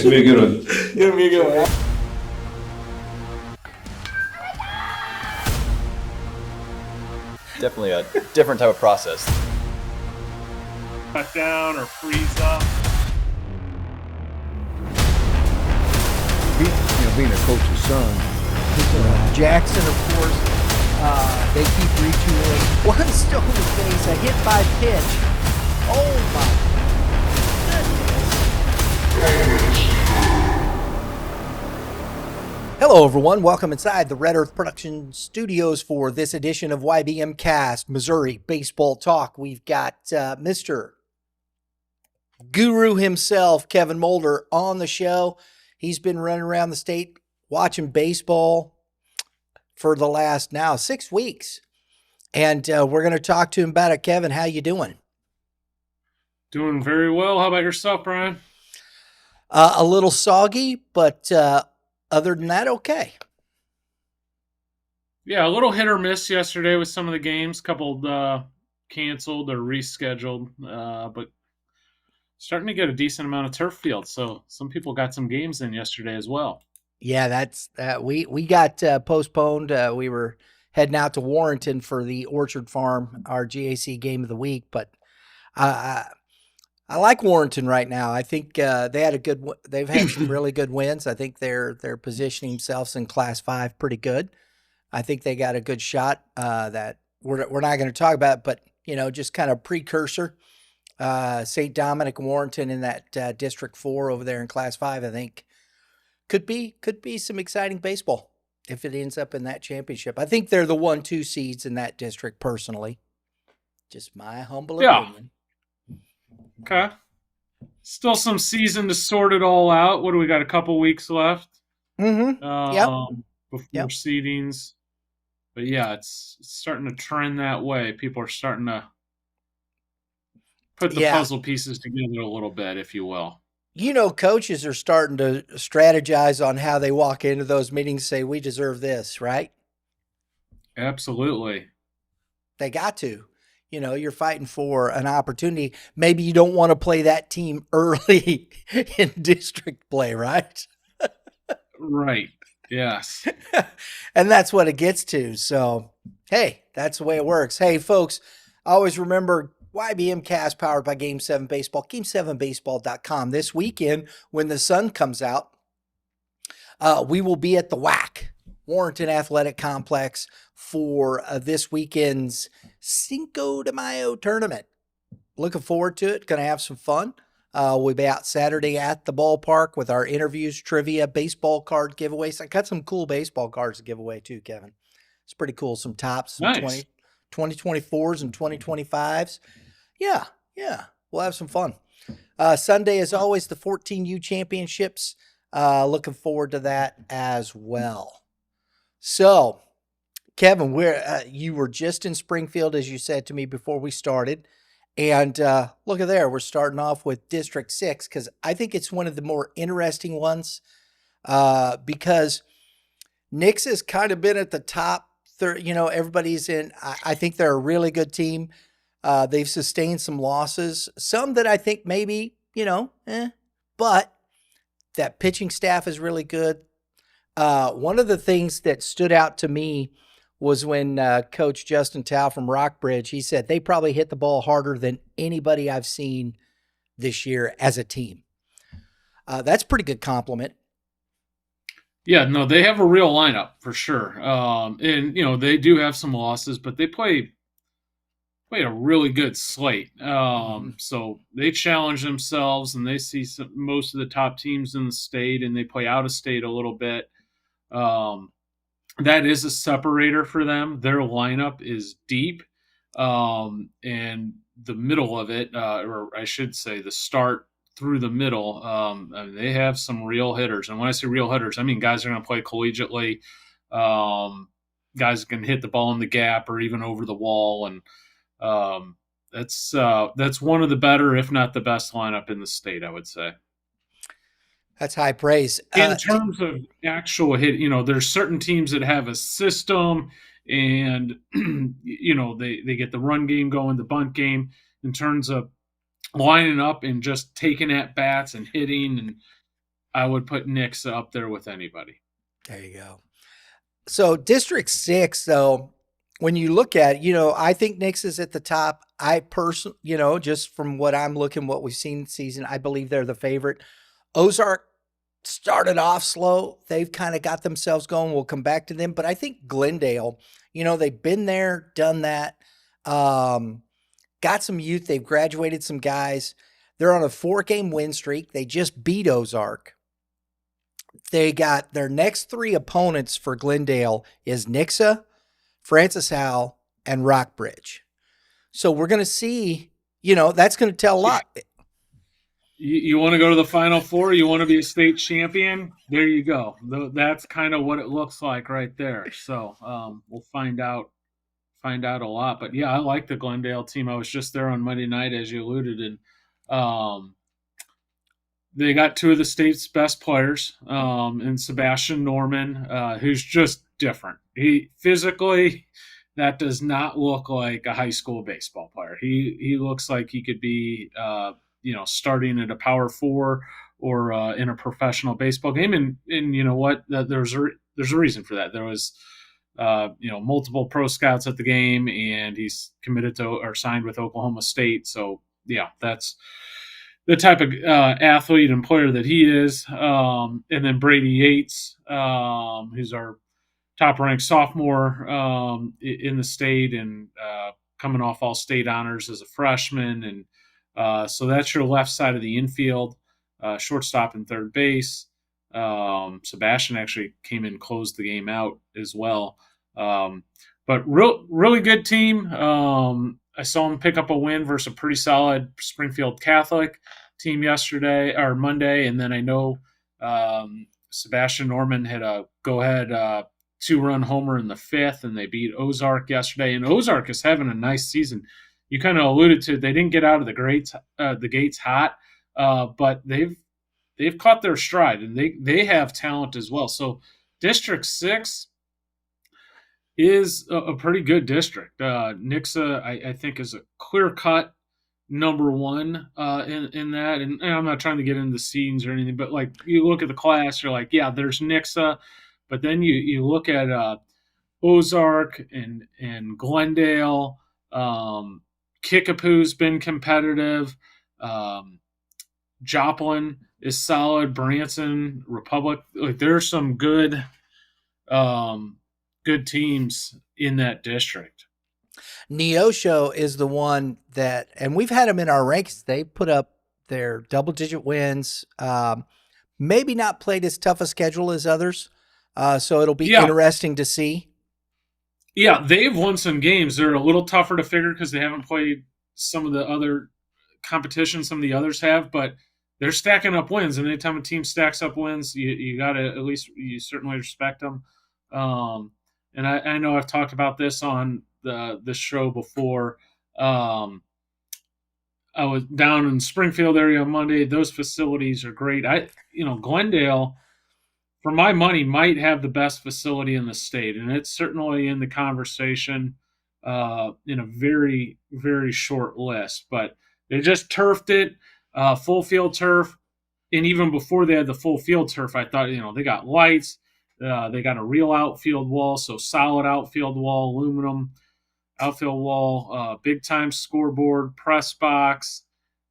It's gonna be a good one. It's gonna be a good one. Definitely a different type of process. Cut down or freeze up. Being a coach's son. Jackson, of course, they keep retooling. One stolen base, a hit by pitch. Oh my goodness. Hello, everyone. Welcome inside the Red Earth Production Studios for this edition of YBMcast, Missouri Baseball Talk. We've got Mr. Guru himself, Kevin Moulder, on the show. He's been running around the state watching baseball for the last now 6 weeks. And we're going to talk to him about it. Kevin, how you doing? Doing very well. How about yourself, Brian? A little soggy, but other than that, okay. Yeah, a little hit or miss yesterday with some of the games. Couple canceled or rescheduled, but starting to get a decent amount of turf field. So some people got some games in yesterday as well. Yeah, that's we got postponed. We were heading out to Warrenton for the Orchard Farm, our GAC game of the week. But I like Warrenton right now. I think they've had some really good wins. I think they're positioning themselves in Class 5 pretty good. I think they got a good shot that we're not going to talk about, but just kind of precursor. St. Dominic and Warrenton in that District 4 over there in Class 5, I think could be some exciting baseball if it ends up in that championship. I think they're the 1-2 seeds in that district personally. Just my humble opinion. Okay. Still some season to sort it all out. What do we got? A couple weeks left? Mm-hmm. Before seedings. But yeah, it's starting to trend that way. People are starting to put the puzzle pieces together a little bit, if you will. Coaches are starting to strategize on how they walk into those meetings, say, we deserve this, right? Absolutely. They got to. You're fighting for an opportunity. Maybe you don't want to play that team early in district play, right? Right. Yes. And that's what it gets to. So, hey, that's the way it works. Hey, folks, always remember YBMcast powered by Game 7 Baseball, game7baseball.com. This weekend, when the sun comes out, we will be at the WAC, Warrenton Athletic Complex, for this weekend's Cinco de Mayo tournament. Looking forward to it. Going to have some fun. We'll be out Saturday at the ballpark with our interviews, trivia, baseball card giveaways. I got some cool baseball cards to give away too, Kevin. It's pretty cool. Some tops, some nice. 2024s and 2025s. Yeah. We'll have some fun. Sunday, as always, the 14U championships. Looking forward to that as well. So, Kevin, you were just in Springfield, as you said to me before we started. And look at there. We're starting off with District 6 because I think it's one of the more interesting ones because Nix has kind of been at the top. Everybody's in. I think they're a really good team. They've sustained some losses, some that I think maybe, but that pitching staff is really good. One of the things that stood out to me was when Coach Justin Tao from Rockbridge, he said they probably hit the ball harder than anybody I've seen this year as a team. That's a pretty good compliment. Yeah, no, they have a real lineup for sure. And, they do have some losses, but they played a really good slate. So they challenge themselves and they see most of the top teams in the state and they play out of state a little bit. That is a separator for them. Their lineup is deep. And the middle of it, or I should say the start through the middle, they have some real hitters. And when I say real hitters, I mean guys are going to play collegiately, guys can hit the ball in the gap or even over the wall. And that's one of the better, if not the best lineup in the state, I would say. That's high praise. In terms of actual hit, there's certain teams that have a system and, they get the run game going, the bunt game. In terms of lining up and just taking at bats and hitting and I would put Nixa up there with anybody. There you go. So District 6, though, when you look at it, I think Nix is at the top. I personally, just from what I'm looking, what we've seen this season, I believe they're the favorite. Ozark started off slow. They've kind of got themselves going. We'll come back to them. But I think Glendale, they've been there, done that, got some youth. They've graduated some guys. They're on a 4-game win streak. They just beat Ozark. They got their next 3 opponents for Glendale is Nixa, Francis Howell, and Rockbridge. So we're going to see, that's going to tell a lot. You want to go to the Final Four? You want to be a state champion? There you go. That's kind of what it looks like right there. So we'll find out a lot. But yeah, I like the Glendale team. I was just there on Monday night, as you alluded, and they got 2 of the state's best players, and Sebastian Norman, who's just different. He physically, that does not look like a high school baseball player. He looks like he could be, starting at a Power 4 or in a professional baseball game. And you know what? There's a reason for that. There was, multiple pro scouts at the game, and he's committed to or signed with Oklahoma State. So yeah, that's the type of athlete and player that he is. And then Brady Yates, who's our top-ranked sophomore in the state and coming off all state honors as a freshman. And so that's your left side of the infield, shortstop and third base. Sebastian actually came in and closed the game out as well. But really good team. I saw him pick up a win versus a pretty solid Springfield Catholic team yesterday or Monday. And then I know Sebastian Norman had a go-ahead 2-run homer in the 5th, and they beat Ozark yesterday. And Ozark is having a nice season. You kind of alluded to it. They didn't get out of the gates hot, but they've caught their stride, and they have talent as well. So District 6 is a pretty good district. Nixa, I think, is a clear-cut number 1 in that. And I'm not trying to get into the scenes or anything, but like you look at the class, you're like, yeah, there's Nixa. But then you look at Ozark and Glendale. Kickapoo's been competitive. Joplin is solid. Branson, Republic. Like there's some good teams in that district. Neosho is the one that, and we've had them in our ranks. They put up their double-digit wins. Maybe not played as tough a schedule as others, so it'll be interesting to see. Yeah, they've won some games. They're a little tougher to figure because they haven't played some of the other competition some of the others have, but they're stacking up wins. And anytime a team stacks up wins, you got to at least you certainly respect them. And I know I've talked about this on the show before. I was down in Springfield area on Monday. Those facilities are great. Glendale, for my money, might have the best facility in the state, and it's certainly in the conversation in a very, very short list. But they just turfed it, full field turf, and even before they had the full field turf, I thought, they got lights, they got a real outfield wall, so solid outfield wall, aluminum outfield wall, big time scoreboard, press box,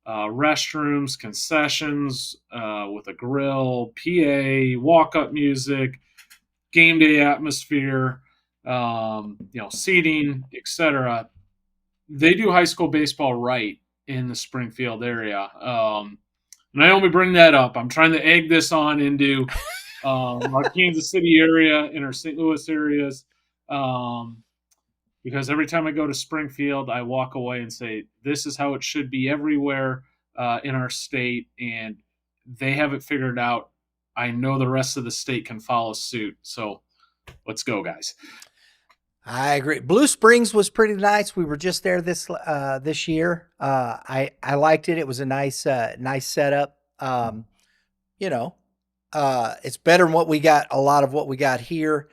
restrooms, concessions with a grill, PA, walk-up music, game day atmosphere, seating, etc. They do high school baseball right in the Springfield area. And I only bring that up. I'm trying to egg this on into our Kansas City area and our St. Louis areas. Because every time I go to Springfield, I walk away and say, this is how it should be everywhere in our state, and they have it figured out. I know the rest of the state can follow suit, so let's go, guys. I agree. Blue Springs was pretty nice. We were just there this year. I liked it. It was a nice setup. It's better than what we got. A lot of what we got here.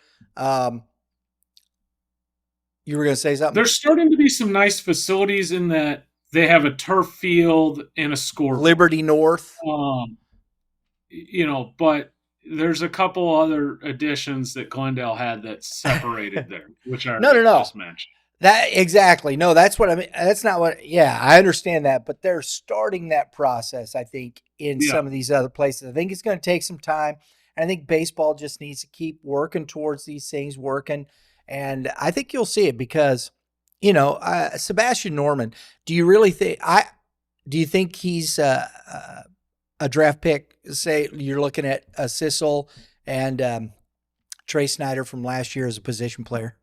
You were going to say something? There's starting to be some nice facilities in that they have a turf field and a scoreboard. Liberty North. but the's a couple other additions that Glendale had that separated there, which I No, no, already no. just mentioned. That exactly. No, that's what I mean. That's not what. Yeah, I understand that, but they're starting that process. I think in Yeah. some of these other places. I think it's going to take some time. And I think baseball just needs to keep working towards these things, working, and I think you'll see it because, Sebastian Norman. Do you really think Do you think he's a draft pick? Say you're looking at Sissel and Trey Snyder from last year as a position player.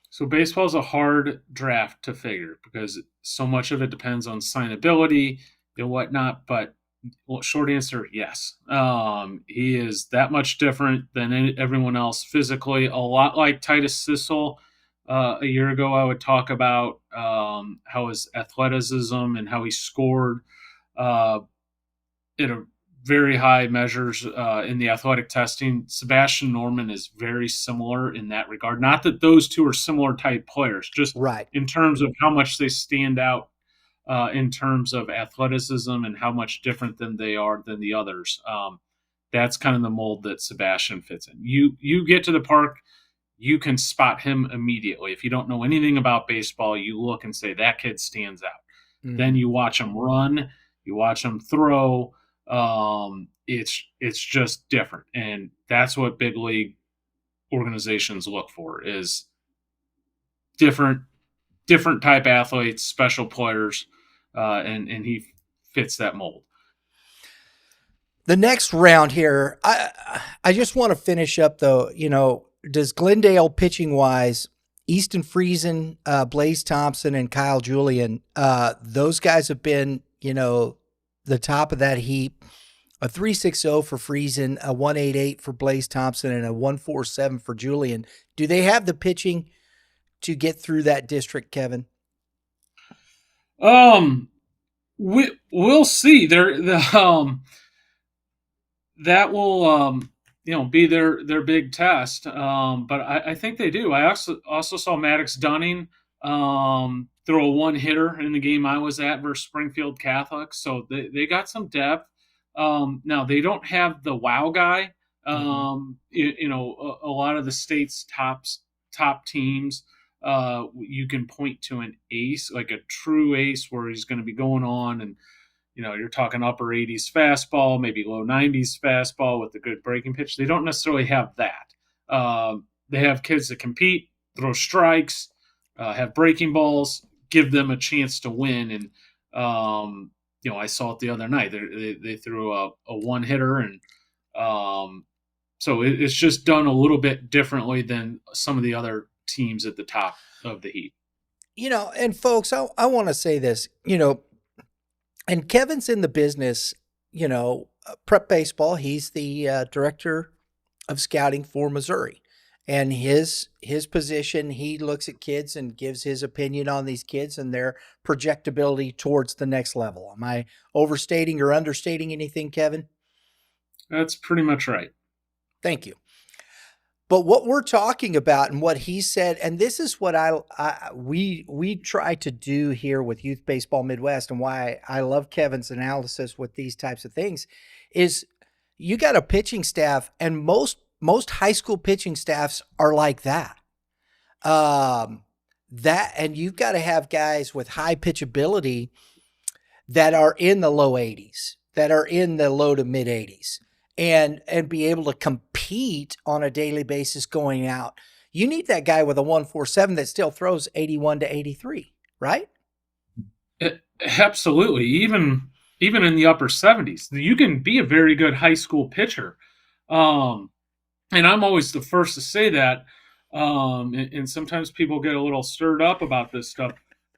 So baseball is a hard draft to figure because so much of it depends on signability and whatnot. But short answer, yes. He is that much different than everyone else physically. A lot like Titus Sissel. A year ago, I would talk about how his athleticism and how he scored uh, at a very high measures in the athletic testing. Sebastian Norman is very similar in that regard. Not that those two are similar type players, just Right. in terms of how much they stand out in terms of athleticism and how much different than they are than the others. That's kind of the mold that Sebastian fits in. You get to the park, you can spot him immediately. If you don't know anything about baseball, you look and say that kid stands out. Then you watch him run, you watch him throw. It's just different, and that's what big league organizations look for is different type athletes, special players, and he fits that mold. The next round here, I just want to finish up though. Does Glendale pitching wise, Easton Friesen, Blaze Thompson, and Kyle Julian, those guys have been the top of that heap. A 3.60 for Friesen, a 1.88 for Blaze Thompson, and a 1.47 for Julian. Do they have the pitching to get through that district, Kevin? We'll see. That will be their big test. But I think they do. I also saw Maddox Dunning throw a one hitter in the game I was at versus Springfield Catholic. So they got some depth. Now they don't have the wow guy. A lot of the state's top teams. You can point to an ace, like a true ace, where he's going to be going on and you're talking upper 80s fastball, maybe low 90s fastball with a good breaking pitch. They don't necessarily have that. They have kids that compete, throw strikes, have breaking balls, give them a chance to win. And, I saw it the other night. They threw a one hitter. And so it's just done a little bit differently than some of the other teams at the top of the heap. And folks, I want to say this, and Kevin's in the business, prep baseball. He's the director of scouting for Missouri, and his position, he looks at kids and gives his opinion on these kids and their projectability towards the next level. Am I overstating or understating anything, Kevin? That's pretty much right. Thank you. But what we're talking about and what he said, and this is what we try to do here with Youth Baseball Midwest, and why I love Kevin's analysis with these types of things, is you got a pitching staff, and most high school pitching staffs are like that. And you've got to have guys with high pitchability that are in the low 80s, that are in the low to mid 80s. And be able to compete on a daily basis going out. You need that guy with a 1.47 that still throws 81 to 83, right? Absolutely. Even in the upper 70s, you can be a very good high school pitcher. And I'm always the first to say that. And sometimes people get a little stirred up about this stuff.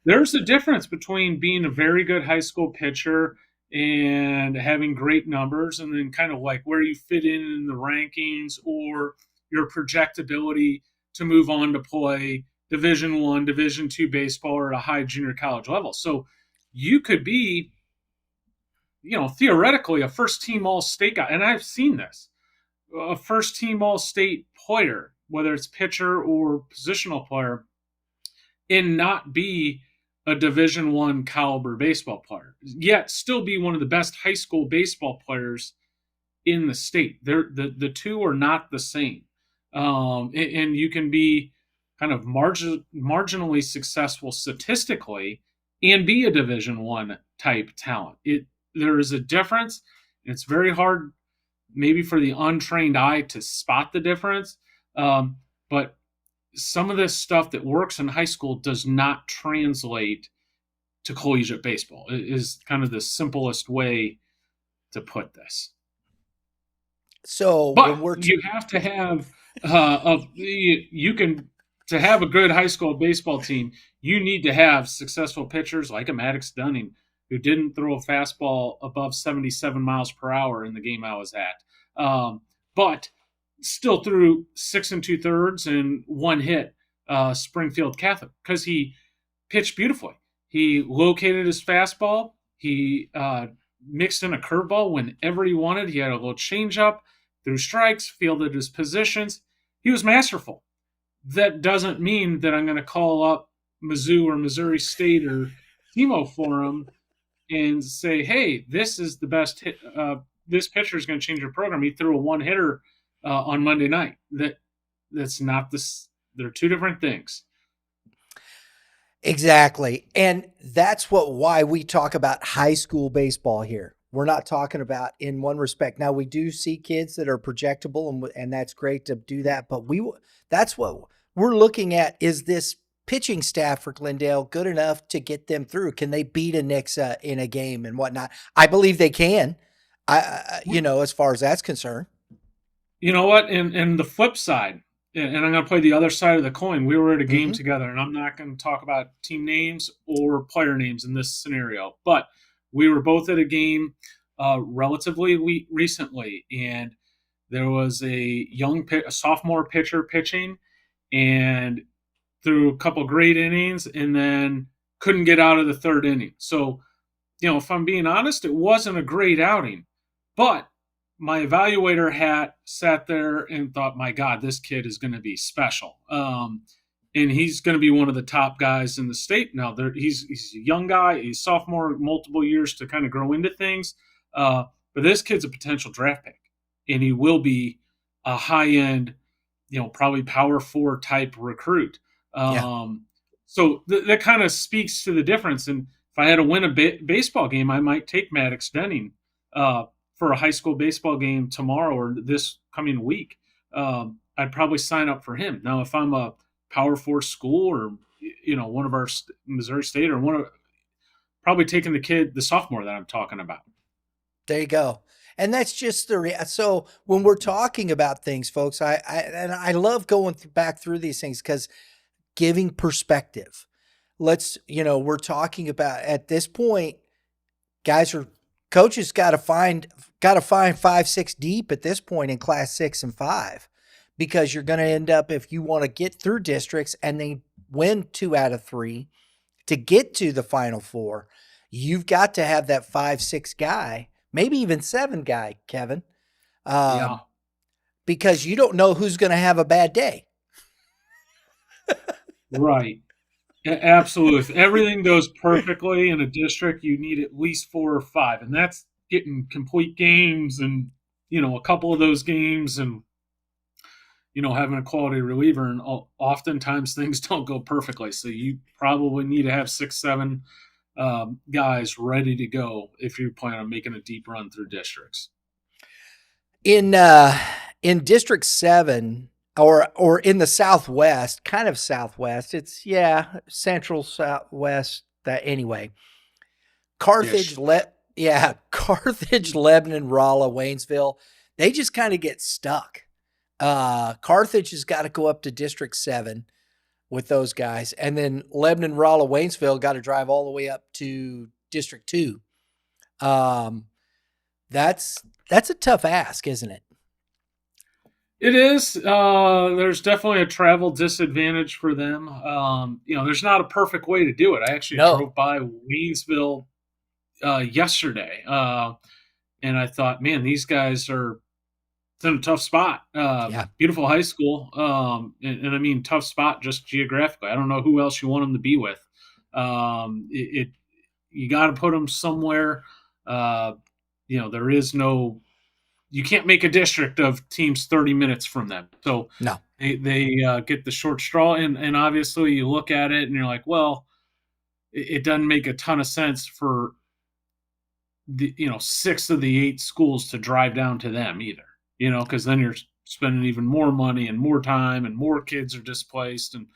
There's a difference between being a very good high school pitcher and having great numbers, and then kind of like where you fit in the rankings or your projectability to move on to play Division I, Division II baseball or at a high junior college level. So you could be, theoretically a first-team All-State guy, and I've seen this, a first-team All-State player, whether it's pitcher or positional player, and not be a Division I caliber baseball player, yet still be one of the best high school baseball players in the state. The two are not the same. And you can be kind of marginally successful statistically and be a Division I type talent. There is a difference. It's very hard, maybe for the untrained eye, to spot the difference. But some of this stuff that works in high school does not translate to collegiate baseball. It is kind of the simplest way to put this. So But when you have to have to have a good high school baseball team, you need to have successful pitchers like a Maddox Dunning, who didn't throw a fastball above 77 miles per hour in the game I was at, but still threw 6 2/3 and 1 hit, Springfield Catholic, because he pitched beautifully. He located his fastball. He mixed in a curveball whenever he wanted. He had a little changeup, threw strikes, fielded his positions. He was masterful. That doesn't mean that I'm going to call up Mizzou or Missouri State or SEMO for him and say, hey, this is the best hit. This pitcher is going to change your program. He threw a one-hitter on Monday night. That's not this. They're two different things. Exactly. And that's why we talk about high school baseball here. We're not talking about in one respect. Now, we do see kids that are projectable, and that's great to do that. But that's what we're looking at. Is this pitching staff for Glendale good enough to get them through? Can they beat a Nixa in a game and whatnot? I believe they can, as far as that's concerned. You know what? And the flip side, and I'm going to play the other side of the coin. We were at a game together, and I'm not going to talk about team names or player names in this scenario, but we were both at a game relatively recently, and there was a sophomore pitcher pitching and threw a couple great innings and then couldn't get out of the third inning. So, if I'm being honest, it wasn't a great outing, but my evaluator hat sat there and thought, my God, this kid is going to be special. And he's going to be one of the top guys in the state. Now, he's a young guy. He's sophomore, multiple years to kind of grow into things. But this kid's a potential draft pick, and he will be a high-end, probably power 4 type recruit. So that kind of speaks to the difference. And if I had to win a baseball game, I might take Maddox Denning for a high school baseball game tomorrow or this coming week. I'd probably sign up for him. Now, if I'm a Power 4 school or, one of our Missouri State or probably taking the sophomore that I'm talking about. There you go. And that's just so when we're talking about things, folks, I love going back through these things because giving perspective. We're talking about at this point, coaches got to find 5-6 deep at this point in Class 6 and 5, because you're going to end up, if you want to get through districts and they win 2 out of 3 to get to the Final Four, you've got to have that 5-6 guy, maybe even 7 guy, Kevin, because you don't know who's going to have a bad day. Right. Absolutely. If everything goes perfectly in a district, you need at least 4 or 5, and that's getting complete games and, a couple of those games and, having a quality reliever. And oftentimes things don't go perfectly. So you probably need to have 6, 7 guys ready to go if you plan on making a deep run through districts. In District 7, or in the Southwest, kind of Southwest. It's Central Southwest. Carthage, Carthage, Lebanon, Rolla, Waynesville. They just kind of get stuck. Carthage has got to go up to District 7 with those guys, and then Lebanon, Rolla, Waynesville got to drive all the way up to District 2. That's a tough ask, isn't it? It is. There's definitely a travel disadvantage for them. There's not a perfect way to do it. I actually drove by Waynesville yesterday, and I thought, man, these guys are in a tough spot. Beautiful high school, and I mean tough spot just geographically. I don't know who else you want them to be with. You got to put them somewhere. There is no you can't make a district of teams 30 minutes from them. So No. they get the short straw, and obviously you look at it and you're like, well, it doesn't make a ton of sense for the 6 of the 8 schools to drive down to them either. Because then you're spending even more money and more time, and more kids are displaced, and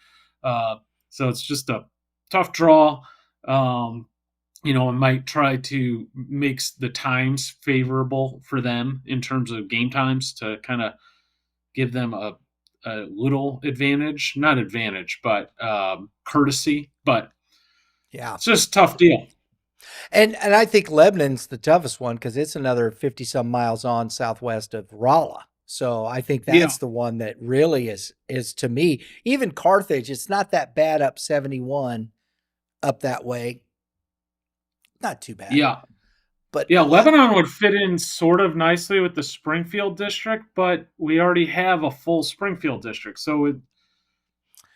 so it's just a tough draw. I might try to make the times favorable for them in terms of game times to kind of give them a little advantage, not advantage, but courtesy. But Yeah. it's just a tough deal. And I think Lebanon's the toughest one because it's another 50-some miles on southwest of Rolla. So I think that's the one that really is to me. Even Carthage, it's not that bad up 71 up that way. Not too bad. Yeah. But Lebanon would fit in sort of nicely with the Springfield district, but we already have a full Springfield district. So,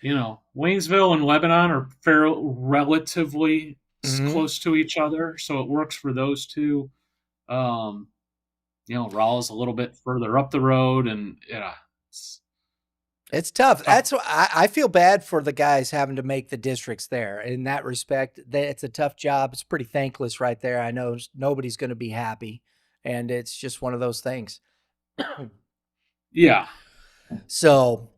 Waynesville and Lebanon are relatively close to each other, so it works for those two. Rolla's a little bit further up the road, and it's tough. That's what I feel bad for the guys having to make the districts there. In that respect, it's a tough job. It's pretty thankless right there. I know nobody's going to be happy, and it's just one of those things. Yeah. So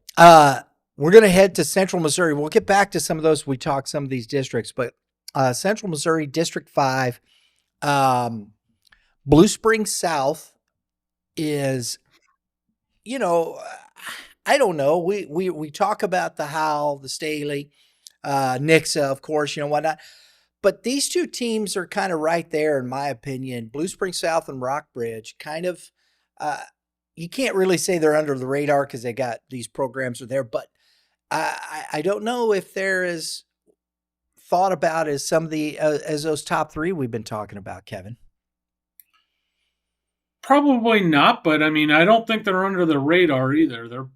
we're going to head to Central Missouri. We'll get back to some of those. We talked some of these districts, but Central Missouri District 5, Blue Springs South is, I don't know. We talk about the Howell, the Staley, Nixa, of course, whatnot. But these two teams are kind of right there, in my opinion. Blue Springs South and Rockbridge, kind of, you can't really say they're under the radar because they got these programs are there. But I don't know if there is thought about as some of the as those top 3 we've been talking about, Kevin. Probably not, but I mean, I don't think they're under the radar either. They're,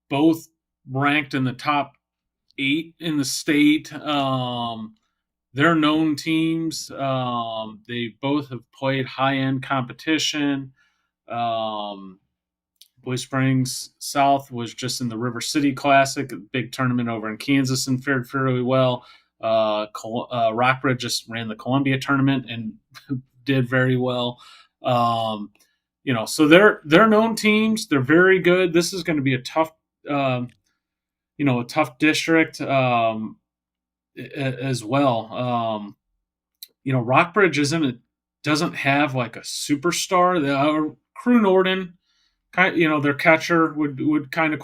both ranked in the top 8 in the state. They're known teams. They both have played high-end competition. Blue Springs South was just in the River City Classic, a big tournament over in Kansas, and fared fairly well. Rockbridge just ran the Columbia tournament and did very well. So they're known teams. They're very good. This is going to be a tough, a tough district as well. Rockbridge doesn't have like a superstar. Crew Norden, their catcher would kind of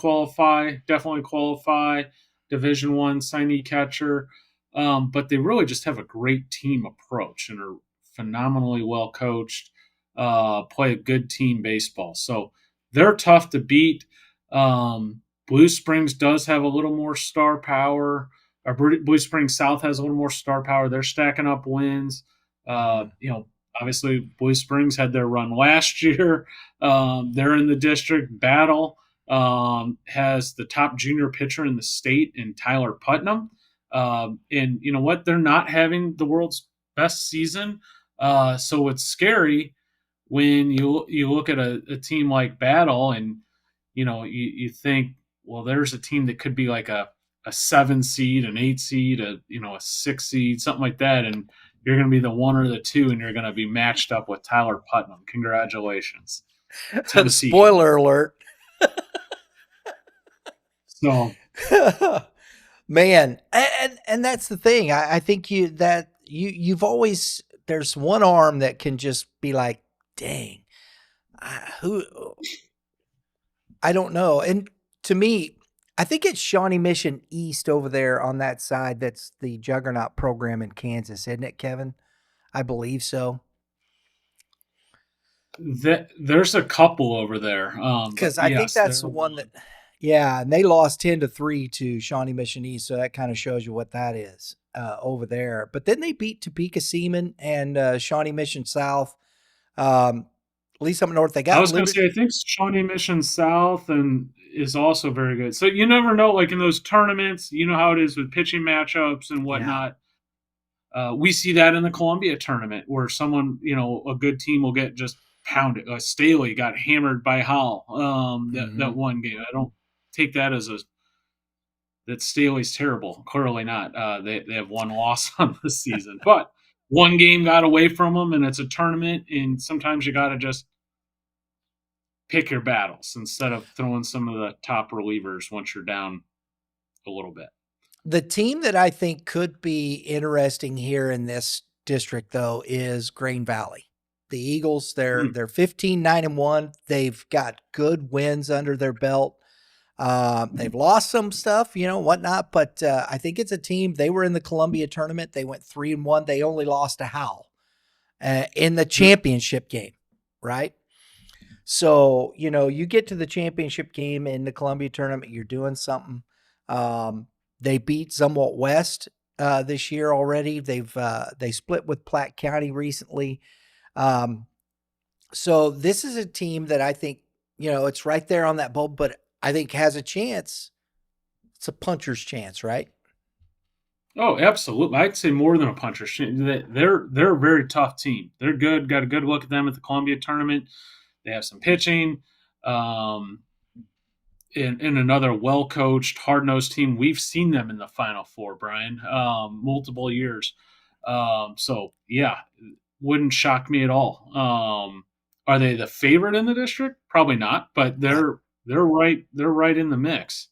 definitely qualify. Division I signee catcher, but they really just have a great team approach and are phenomenally well coached. Play a good team baseball. So they're tough to beat. Blue Springs does have a little more star power. Blue Springs South has a little more star power. They're stacking up wins. Obviously Blue Springs had their run last year. They're in the district. Battle has the top junior pitcher in the state in Tyler Putnam. And you know what? They're not having the world's best season. So it's scary when you look at a team like Battle and, you think, well, there's a team that could be like a 7 seed, an 8 seed, a 6 seed, something like that. And you're going to be the 1 or the 2, and you're going to be matched up with Tyler Putnam. Congratulations. Tennessee. Spoiler alert. So, man, and that's the thing. I think you've always, there's one arm that can just be like, dang, I don't know. And to me, I think it's Shawnee Mission East over there on that side. That's the Juggernaut program in Kansas, isn't it, Kevin? I believe so. There's a couple over there. Because I think that's the one that, and they lost 10-3 to Shawnee Mission East. So that kind of shows you what that is over there. But then they beat Topeka Seaman and Shawnee Mission South. At least up north, they got. I was going to say, I think Shawnee Mission South is also very good. So you never know, like in those tournaments, you know how it is with pitching matchups and whatnot. Yeah. We see that in the Columbia tournament where someone, a good team will get just pounded. Staley got hammered by Howell that one game. I don't take that as that Staley's terrible. Clearly not. They have one loss on the season, but one game got away from them, and it's a tournament. And sometimes you got to just pick your battles instead of throwing some of the top relievers once you're down a little bit. The team that I think could be interesting here in this district, though, is Green Valley. The Eagles, they're 15-9-1. They've got good wins under their belt. They've lost some stuff, whatnot, but I think it's a team. They were in the Columbia tournament. They went 3-1. They only lost to Howell in the championship game, right? So, you get to the championship game in the Columbia tournament, you're doing something. They beat Zumwalt West this year already. They split with Platte County recently. So this is a team that I think, it's right there on that bulb, but I think has a chance. It's a puncher's chance, right? Oh, absolutely. I'd say more than a puncher's chance. They're a very tough team. They're good. Got a good look at them at the Columbia tournament. They have some pitching. In another well-coached, hard-nosed team. We've seen them in the Final Four, Brian, multiple years. So, yeah, wouldn't shock me at all. Are they the favorite in the district? Probably not, but they're right in the mix.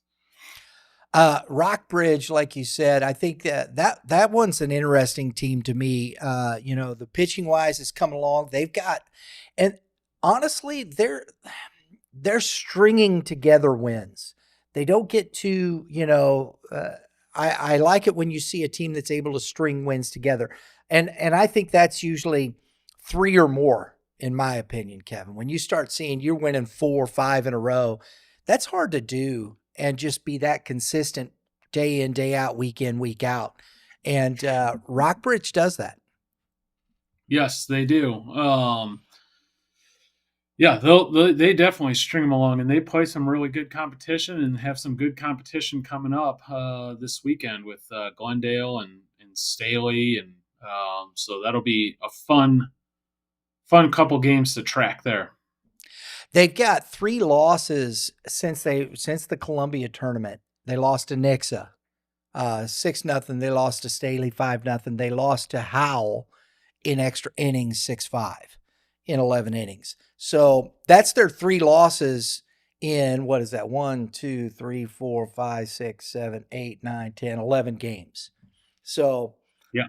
Rockbridge, like you said, I think that one's an interesting team to me. The pitching wise is coming along. They've got, and honestly, they're stringing together wins. They don't get to, I like it when you see a team that's able to string wins together. And I think that's usually 3 or more, in my opinion, Kevin. When you start seeing you're winning 4 or 5 in a row, that's hard to do and just be that consistent day in, day out, week in, week out. And Rockbridge does that. Yes, they do. Yeah, they definitely string them along, and they play some really good competition and have some good competition coming up this weekend with Glendale and Staley, and so that'll be a fun couple games to track there. They've got 3 losses since the Columbia tournament. They lost to Nixa 6-0. They lost to Staley 5-0. They lost to Howell in extra innings 6-5 in 11 innings. So that's their 3 losses in, what is that? 1, 2, 3, 4, 5, 6, 7, 8, 9, 10, 11 games. So yeah,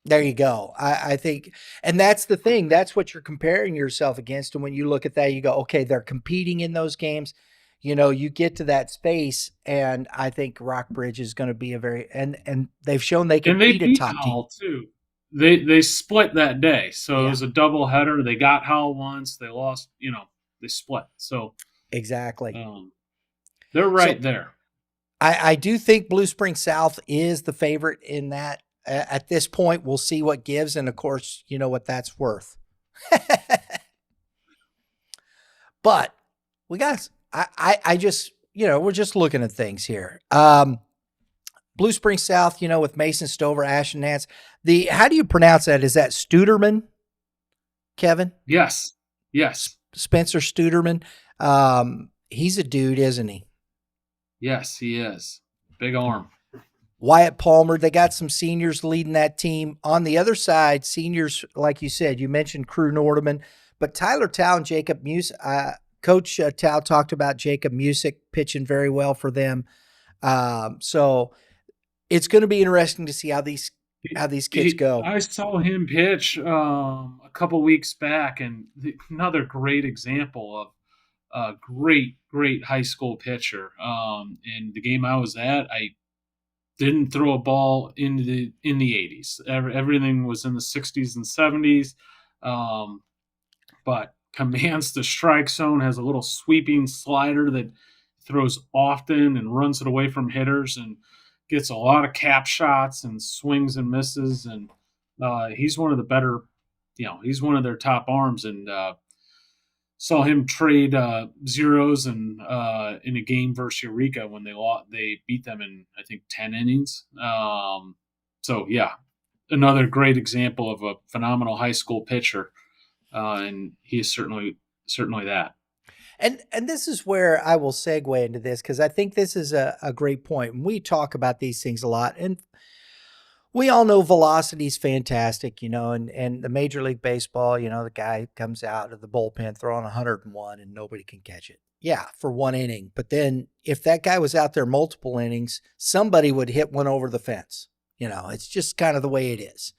there you go. I think, and that's the thing. That's what you're comparing yourself against. And when you look at that, you go, okay, they're competing in those games. You get to that space, and I think Rockbridge is going to be and they've shown they can beat a top team too. They split that day, so it was a double header. They got Howell once, they lost. They split. So exactly, they're right there. I do think Blue Springs South is the favorite in that. At this point, we'll see what gives, and of course, you know what that's worth. But we got. I just, we're just looking at things here. Blue Springs South, with Mason Stover, Ashton Nance. How do you pronounce that? Is that Studerman, Kevin? Yes. Spencer Studerman. He's a dude, isn't he? Yes, he is. Big arm. Wyatt Palmer. They got some seniors leading that team. On the other side, seniors, like you said, you mentioned Crew Nordeman, but Tyler Tao and Jacob Music. Coach Tao talked about Jacob Music pitching very well for them. So it's going to be interesting to see how these kids go. I saw him pitch a couple weeks back, and another great example of a great high school pitcher. In the game I was at, I didn't throw a ball in the 80s. Everything was in the 60s and 70s, but commands the strike zone, has a little sweeping slider that throws often and runs it away from hitters, and gets a lot of cap shots and swings and misses. And he's one of the better, he's one of their top arms. And saw him trade zeros and in a game versus Eureka when they beat them in, I think, 10 innings. So yeah, another great example of a phenomenal high school pitcher and he's certainly that. And this is where I will segue into this, because I think this is a great point. And we talk about these things a lot. And we all know velocity is fantastic, and the Major League Baseball, the guy comes out of the bullpen throwing 101 and nobody can catch it. Yeah, for one inning. But then if that guy was out there multiple innings, somebody would hit one over the fence. It's just kind of the way it is,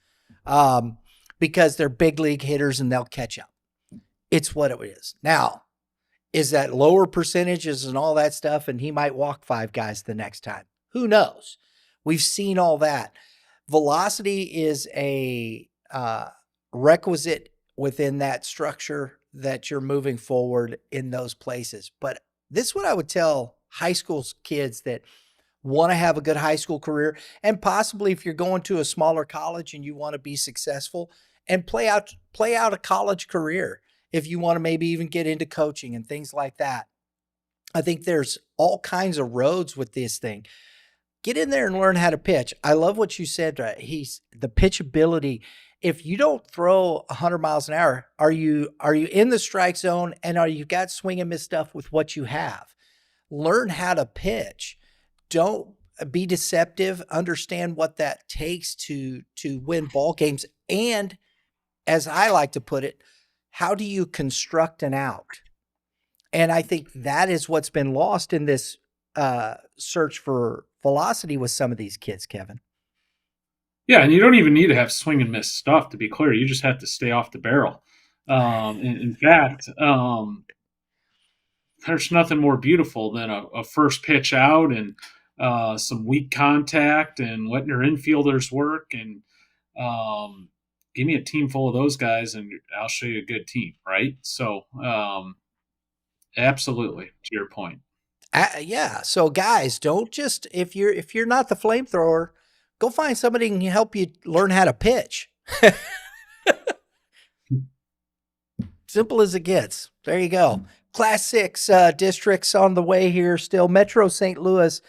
because they're big league hitters and they'll catch up. It's what it is. Now, is that lower percentages and all that stuff, and he might walk 5 guys the next time? Who knows? We've seen all that. Velocity is a requisite within that structure that you're moving forward in those places. But this is what I would tell high school kids that want to have a good high school career, and possibly if you're going to a smaller college and you want to be successful and play out a college career, if you want to maybe even get into coaching and things like that. I think there's all kinds of roads with this thing. Get in there and learn how to pitch. I love what you said. The pitchability. If you don't throw 100 miles an hour, are you in the strike zone, and are you got swing and miss stuff with what you have? Learn how to pitch. Don't be deceptive. Understand what that takes to win ball games. And as I like to put it, how do you construct an out? And I think that is what's been lost in this search for velocity with some of these kids, Kevin. Yeah, and you don't even need to have swing and miss stuff, to be clear. You just have to stay off the barrel. In fact, there's nothing more beautiful than a first pitch out and some weak contact and letting your infielders work. And give me a team full of those guys, and I'll show you a good team, right? So, absolutely, to your point. Yeah. So guys, don't just, if you're not the flamethrower, go find somebody who can help you learn how to pitch. Simple as it gets. There you go. Class 6 districts on the way here still. Metro St. Louis,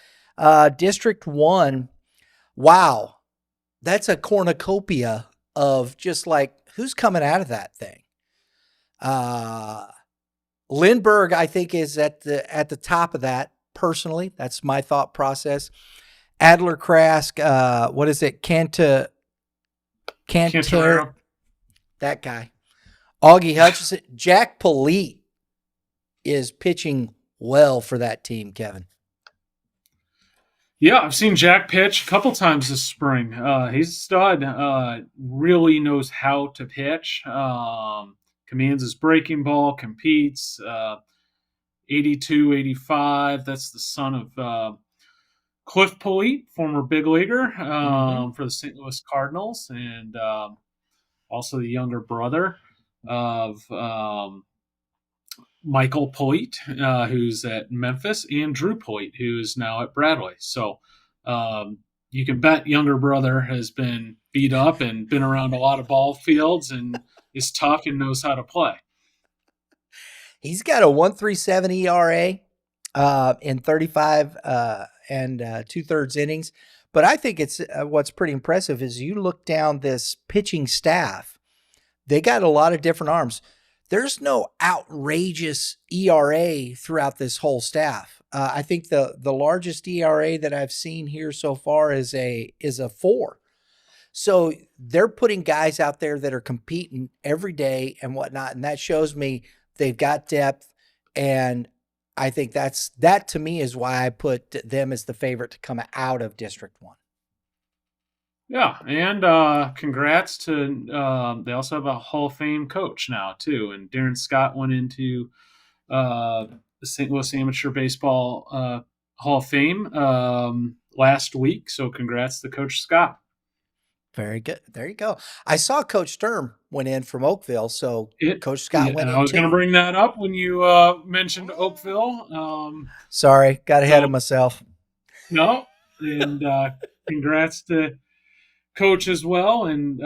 District 1. Wow. That's a cornucopia of just like, who's coming out of that thing? Lindbergh, I think, is at the top of that. Personally, that's my thought process. Adler Krask, what is it? Cantor, that guy. Augie Hutchinson, Jack Polite is pitching well for that team, Kevin. Yeah, I've seen Jack pitch a couple times this spring. He's a stud. Really knows how to pitch. Commands his breaking ball, competes. 82, 85. That's the son of Cliff Polite, former big leaguer for the St. Louis Cardinals, and also the younger brother of Michael Polite, who's at Memphis, and Drew Polite, who's now at Bradley. So you can bet younger brother has been beat up and been around a lot of ball fields and is tough and knows how to play. He's got a 1.37 ERA in 35 and 2/3 innings. But I think it's what's pretty impressive is you look down this pitching staff, they got a lot of different arms. There's no outrageous ERA throughout this whole staff. I think the largest ERA that I've seen here so far is a 4. So they're putting guys out there that are competing every day and whatnot, and that shows me they've got depth. And I think that to me is why I put them as the favorite to come out of District 1. Yeah, and congrats to they also have a Hall of Fame coach now too, and Darren Scott went into the St. Louis Amateur Baseball Hall of Fame last week. So congrats to Coach Scott. Very good. There you go. I saw Coach Sturm went in from Oakville, so Coach Scott went in. I was going to bring that up when you mentioned Oakville. Sorry, got ahead of myself. No, and congrats to Coach as well, and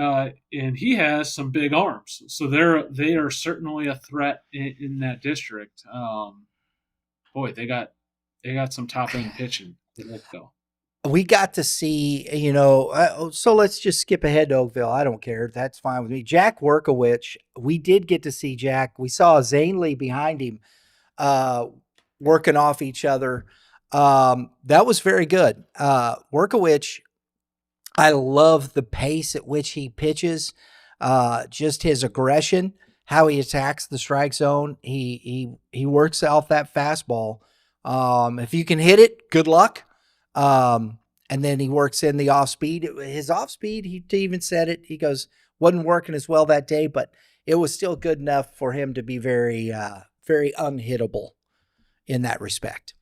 he has some big arms, so they are certainly a threat in that district. Boy, they got some top end pitching in Oakville. we got to see, so let's just skip ahead to Oakville. I don't care. That's fine with me. Jack Workowicz, we did get to see Jack. We saw Zane Lee behind him uh, working off each other. That was very good. Workowicz, I love the pace at which he pitches, just his aggression, how he attacks the strike zone. He works off that fastball. If you can hit it, good luck. And then he works in the off speed. His off speed, he even said it. He goes, wasn't working as well that day, but it was still good enough for him to be very, very unhittable in that respect.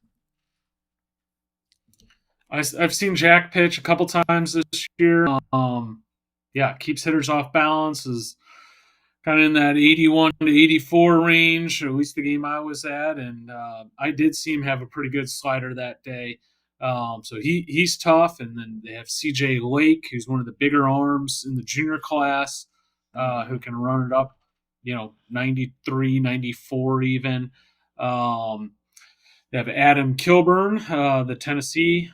I've seen Jack pitch a couple times this year. Keeps hitters off balance, is kind of in that 81 to 84 range, at least the game I was at. And I did see him have a pretty good slider that day. So he's tough. And then they have CJ Lake, who's one of the bigger arms in the junior class, who can run it up, 93, 94 even. They have Adam Kilburn, the Tennessee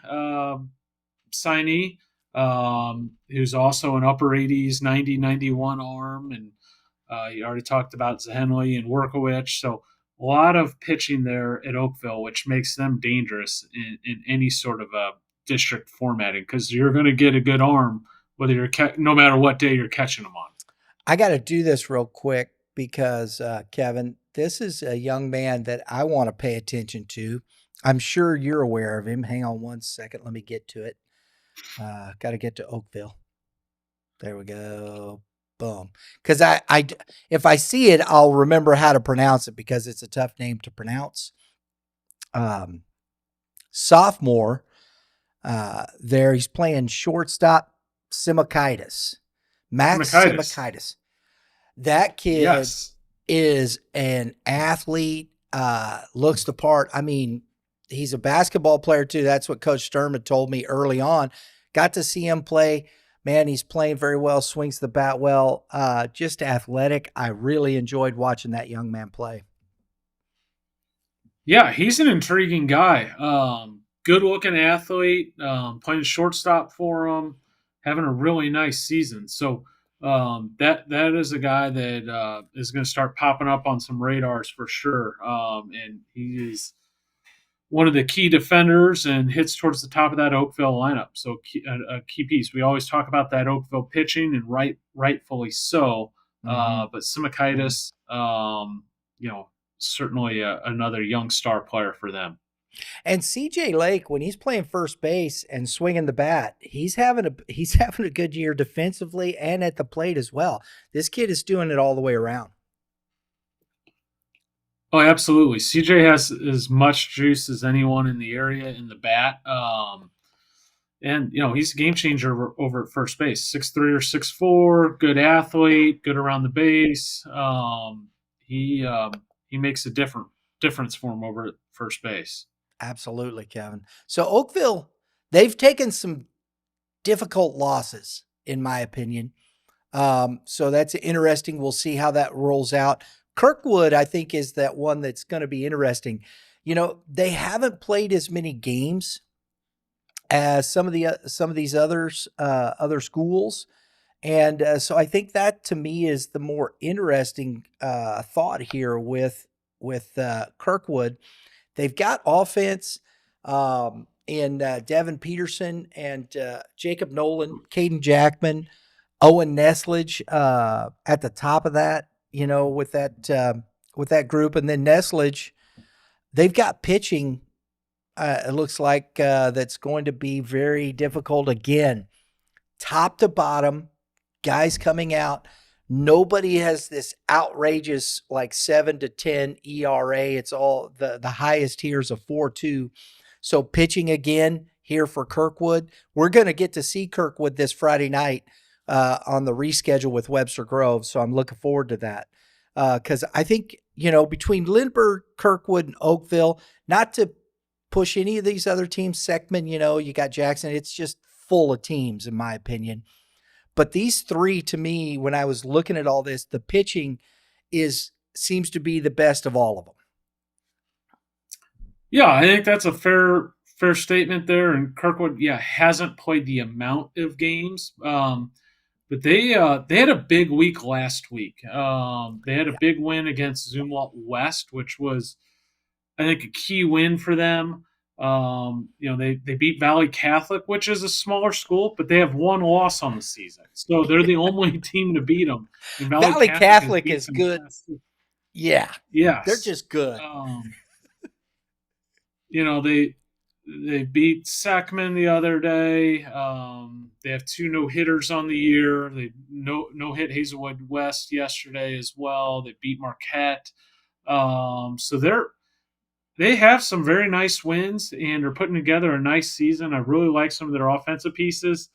signee, who's also an upper 80s, 90, 91 arm. And you already talked about Henley and Workowicz. So a lot of pitching there at Oakville, which makes them dangerous in any sort of a district formatting, because you're going to get a good arm whether you're no matter what day you're catching them on. I got to do this real quick because, Kevin, this is a young man that I want to pay attention to. I'm sure you're aware of him. Hang on one second. Let me get to it. Got to get to Oakville. There we go. Boom. Because if I see it, I'll remember how to pronounce it because it's a tough name to pronounce. Sophomore, there he's playing shortstop Simakaitis. Max Simakaitis. That kid is an athlete, looks the part. I mean, he's a basketball player too. That's what Coach Sturman told me early on. Got to see him play. Man, he's playing very well, swings the bat well, just athletic. I really enjoyed watching that young man play. Yeah, he's an intriguing guy. Good-looking athlete, playing shortstop for him, having a really nice season. So that is a guy that is going to start popping up on some radars for sure. And he is one of the key defenders and hits towards the top of that Oakville lineup. So a key piece. We always talk about that Oakville pitching, and rightfully so. But Simakaitis, certainly another young star player for them. And CJ Lake, when he's playing first base and swinging the bat, he's having a good year defensively and at the plate as well. This kid is doing it all the way around. Oh, absolutely. CJ has as much juice as anyone in the area in the bat. And he's a game changer over at first base. 6'3" or 6'4", good athlete, good around the base. He makes a difference for him over at first base. Absolutely, Kevin. So Oakville, they've taken some difficult losses, in my opinion. So that's interesting. We'll see how that rolls out. Kirkwood, I think, is that one that's going to be interesting. They haven't played as many games as some of these other schools, and so I think that to me is the more interesting thought here with Kirkwood. They've got offense in Devin Peterson and Jacob Nolan, Caden Jackman, Owen Neslage at the top of that. With that group, and then Neslage, they've got pitching. It looks like that's going to be very difficult again, top to bottom, guys coming out. Nobody has this outrageous 7 to 10 ERA. It's all the highest here is a 4.2. So pitching again here for Kirkwood. We're going to get to see Kirkwood this Friday night on the reschedule with Webster Grove. So I'm looking forward to that. Because I think, between Lindbergh, Kirkwood, and Oakville, not to push any of these other teams, Seckman, you got Jackson, it's just full of teams, in my opinion. But these three, to me, when I was looking at all this, the pitching seems to be the best of all of them. Yeah, I think that's a fair fair statement there. And Kirkwood, hasn't played the amount of games, but they had a big week last week. They had a big win against Zumwalt West, which was, I think, a key win for them. They beat Valley Catholic, which is a smaller school, but they have one loss on the season, so they're the only team to beat them. And Valley Catholic is good. Yeah, yes, they're just good. They beat Sackman the other day. They have 2 no-hitters on the year. They no-hit Hazelwood West yesterday as well. They beat Marquette. So they have some very nice wins and are putting together a nice season. I really like some of their offensive pieces.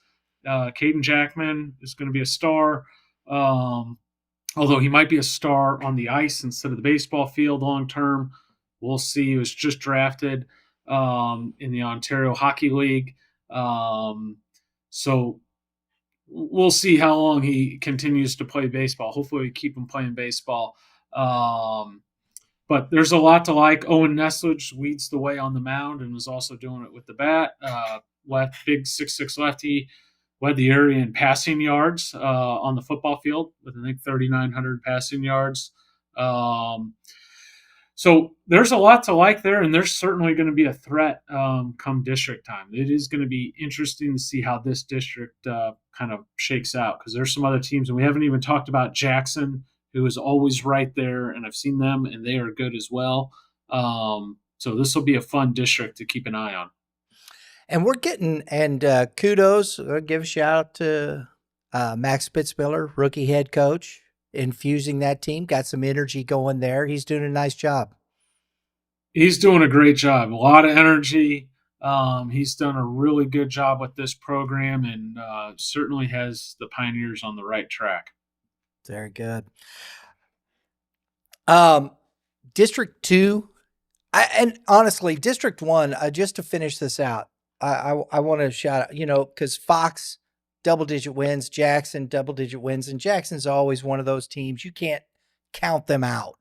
Caden Jackman is going to be a star, although he might be a star on the ice instead of the baseball field long term. We'll see. He was just drafted in the Ontario Hockey League. So we'll see how long he continues to play baseball. Hopefully we keep him playing baseball. But there's a lot to like. Owen Neslage leads the way on the mound and is also doing it with the bat. Big 6'6" lefty, led the area in passing yards on the football field with, I think, 3,900 passing yards. So there's a lot to like there, and there's certainly going to be a threat come district time. It is going to be interesting to see how this district kind of shakes out, because there's some other teams, and we haven't even talked about Jackson, who is always right there, and I've seen them, and they are good as well. So this will be a fun district to keep an eye on. And we're getting, kudos, give a shout out to Max Spitzmiller, rookie head coach, infusing that team, got some energy going there. He's doing a nice job. He's doing a great job. A lot of energy. He's done a really good job with this program, and certainly has the Pioneers on the right track. Very good. District 2, and honestly, District 1, just to finish this out, I want to shout out, because Fox, double-digit wins, Jackson, double-digit wins, and Jackson's always one of those teams. You can't count them out.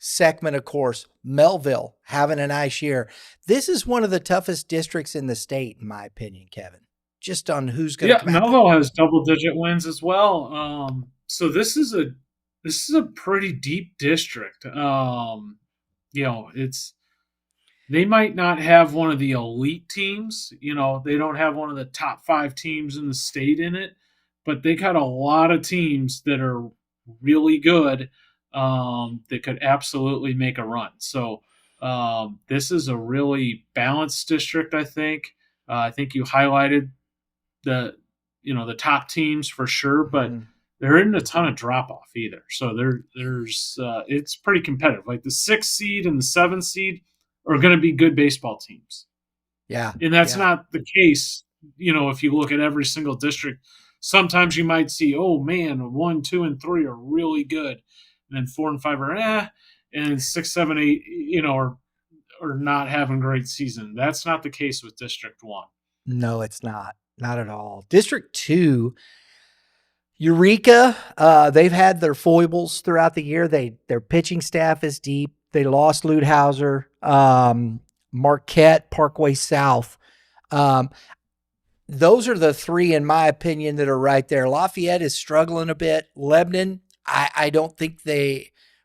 Seckman, of course, Melville having a nice year. This is one of the toughest districts in the state, in my opinion, Kevin, just on who's going to come out. Melville has double-digit wins as well. So this is a pretty deep district. They might not have one of the elite teams. They don't have one of the top 5 teams in the state in it, but they got a lot of teams that are really good that could absolutely make a run. So this is a really balanced district, I think. I think you highlighted the top teams for sure, but there isn't a ton of drop off either. So there's it's pretty competitive. Like the 6th seed and the 7th seed are going to be good baseball teams. Yeah. And that's not the case. If you look at every single district, sometimes you might see, oh man, 1, 2, and 3 are really good. And then 4 and 5 are and 6, 7, 8, are not having great season. That's not the case with District 1. No, it's not. Not at all. District 2, Eureka, they've had their foibles throughout the year. Their pitching staff is deep. They lost Ludhauser, Marquette, Parkway South. Those are the 3, in my opinion, that are right there. Lafayette is struggling a bit. Lebanon, I don't think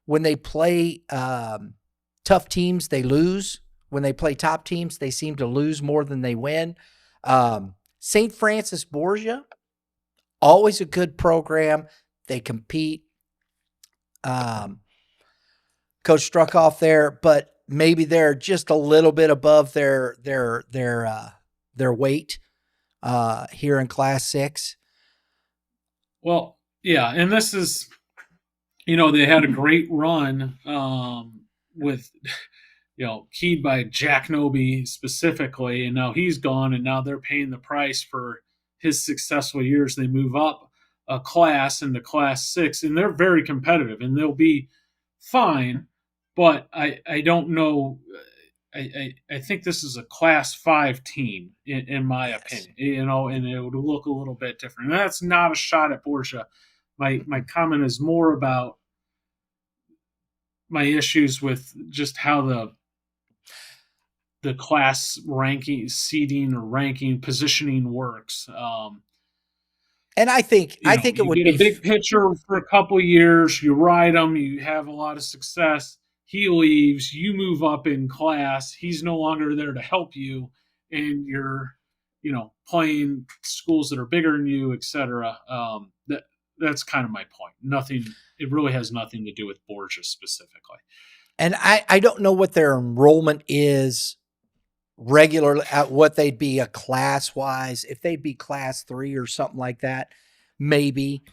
when they play tough teams, they lose. When they play top teams, they seem to lose more than they win. St. Francis Borgia, always a good program. They compete. Coach Struckoff there, but maybe they're just a little bit above their weight here in Class 6. Well, yeah, and this is, they had a great run with, keyed by Jack Noby specifically, and now he's gone, and now they're paying the price for his successful years. They move up a class into Class 6, and they're very competitive, and they'll be fine. But I don't know. I think this is a Class 5 team, in my opinion, and it would look a little bit different. And that's not a shot at Borgia. My comment is more about my issues with just how the class ranking, seeding or ranking, positioning works. And I think it You would get a be big pitcher for a couple of years, you ride him, you have a lot of success. He leaves, you move up in class. He's no longer there to help you, and you're, playing schools that are bigger than you, etc. That's kind of my point. Nothing. It really has nothing to do with Borgia specifically. and I don't know what their enrollment is regularly at what they'd be a class wise, if they'd be class 3 or something like that, maybe.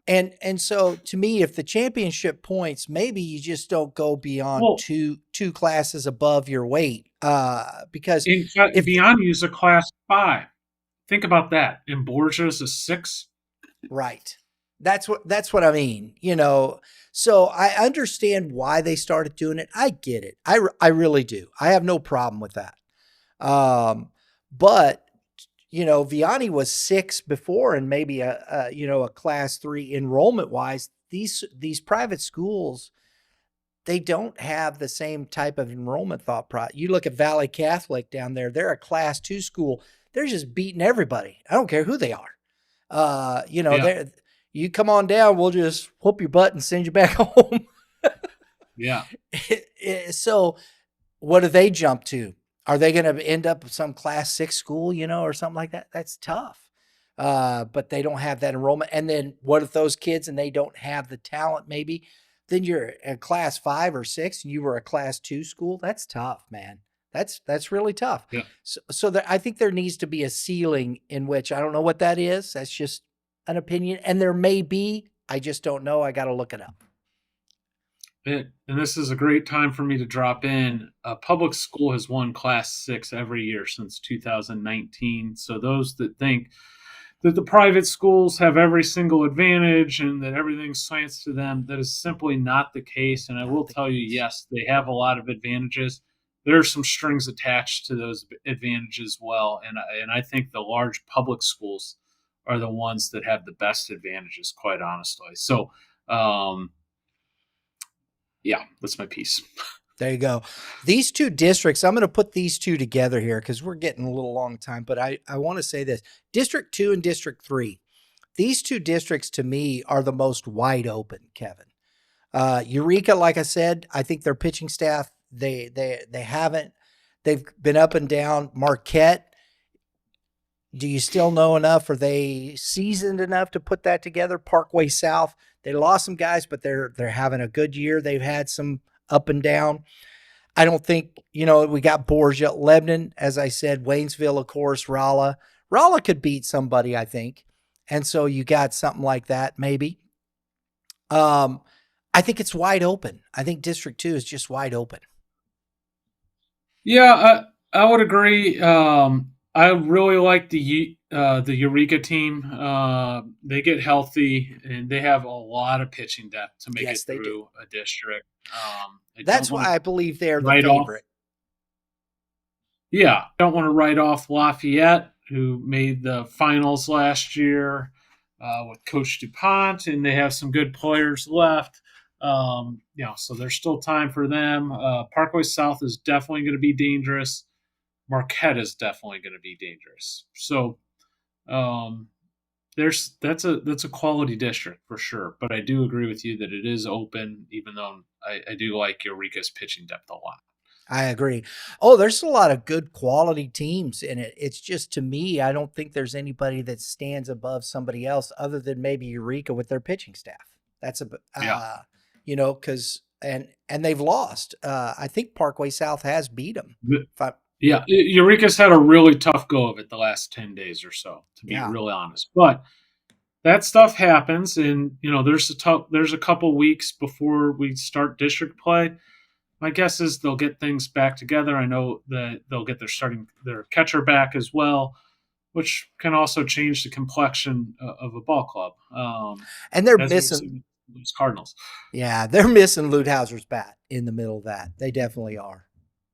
And so to me, if the championship points, maybe you just don't go beyond Well, two classes above your weight. Because in if beyond you is a class 5. Think about that. And Borgia is a 6. right. That's what I mean, So I understand why they started doing it. I get it. I really do. I have no problem with that. But Vianney was 6 before, and maybe a class 3 enrollment wise. These private schools, they don't have the same type of enrollment thought process. You look at Valley Catholic down there; they're a class 2 school. They're just beating everybody. I don't care who they are. Yeah. You come on down, we'll just whoop your butt and send you back home. Yeah. So what do they jump to? Are they going to end up with some class 6 school, or something like that? That's tough. But they don't have that enrollment. And then what if those kids and they don't have the talent maybe? Then you're a class 5 or 6 and you were a class 2 school. That's tough, man. That's really tough. Yeah. So I think there needs to be a ceiling in which I don't know what that is. That's just an opinion. And there may be, I just don't know. I got to look it up. And this is a great time for me to drop in. Public school has won Class 6 every year since 2019. So those that think that the private schools have every single advantage and that everything slants to them, that is simply not the case. And I will tell you, yes, they have a lot of advantages. There are some strings attached to those advantages as well. And I think the large public schools are the ones that have the best advantages, quite honestly. So, yeah, that's my piece. There you go. These two districts, I'm going to put these two together here because we're getting a little long time, but I want to say this. District 2 and District 3, these two districts to me are the most wide open, Kevin. Eureka, like I said, I think their pitching staff, they've been up and down. Marquette, do you still know enough? Are they seasoned enough to put that together? Parkway South, they lost some guys, but they're having a good year. They've had some up and down. I don't think, we got Borgia, Lebanon, as I said, Waynesville, of course, Rolla. Rolla could beat somebody, I think. And so you got something like that, maybe. I think it's wide open. I think District 2 is just wide open. Yeah, I would agree. I really like the Eureka team. They get healthy and they have a lot of pitching depth to make it through a district. That's why I believe they're the favorite. I don't want to write off Lafayette, who made the finals last year with Coach DuPont, and they have some good players left. So there's still time for them. Parkway South is definitely going to be dangerous. Marquette is definitely going to be dangerous. So that's a quality district for sure. But I do agree with you that it is open, even though I do like Eureka's pitching depth a lot. I agree. Oh, there's a lot of good quality teams in it. It's just, to me, I don't think there's anybody that stands above somebody else other than maybe Eureka with their pitching staff. That's because and they've lost. I think Parkway South has beat them. Eureka's had a really tough go of it the last 10 days or so, to be really honest. But that stuff happens, and there's a couple weeks before we start district play. My guess is they'll get things back together. I know that they'll get their catcher back as well, which can also change the complexion of a ball club. And they're missing those Cardinals. Yeah, they're missing Ludhauser's bat in the middle of that. They definitely are.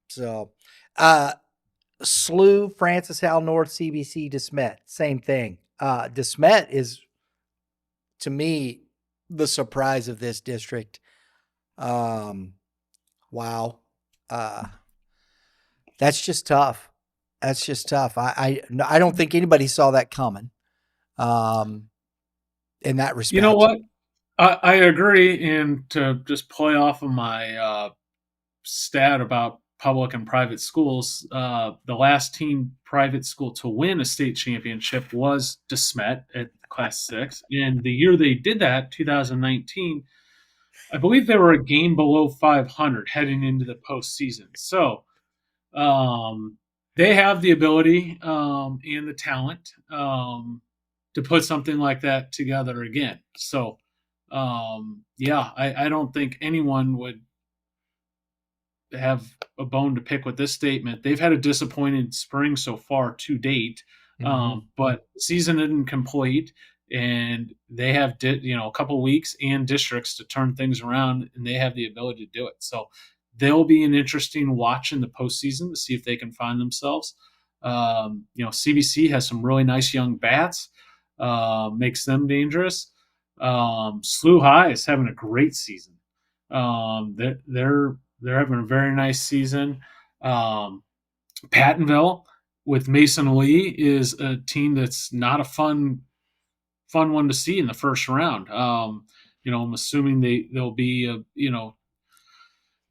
So, SLU, Francis Howell North, CBC, DeSmet, same thing. DeSmet is, to me, the surprise of this district. Wow. That's just tough. That's just tough. I don't think anybody saw that coming. In that respect. You know what? I agree. And to just play off of my stat about public and private schools, the last team private school to win a state championship was DeSmet at Class 6. And the year they did that, 2019, I believe they were a game below 500 heading into the postseason. So they have the ability and the talent to put something like that together again. So, I don't think anyone would have a bone to pick with this statement. They've had a disappointing spring so far to date, but season isn't complete, and they have a couple weeks and districts to turn things around, and they have the ability to do it. So they'll be an interesting watch in the postseason to see if they can find themselves. CBC has some really nice young bats, makes them dangerous. SLU High is having a great season. They're having a very nice season. Pattonville with Mason Lee is a team that's not a fun one to see in the first round. I'm assuming they'll be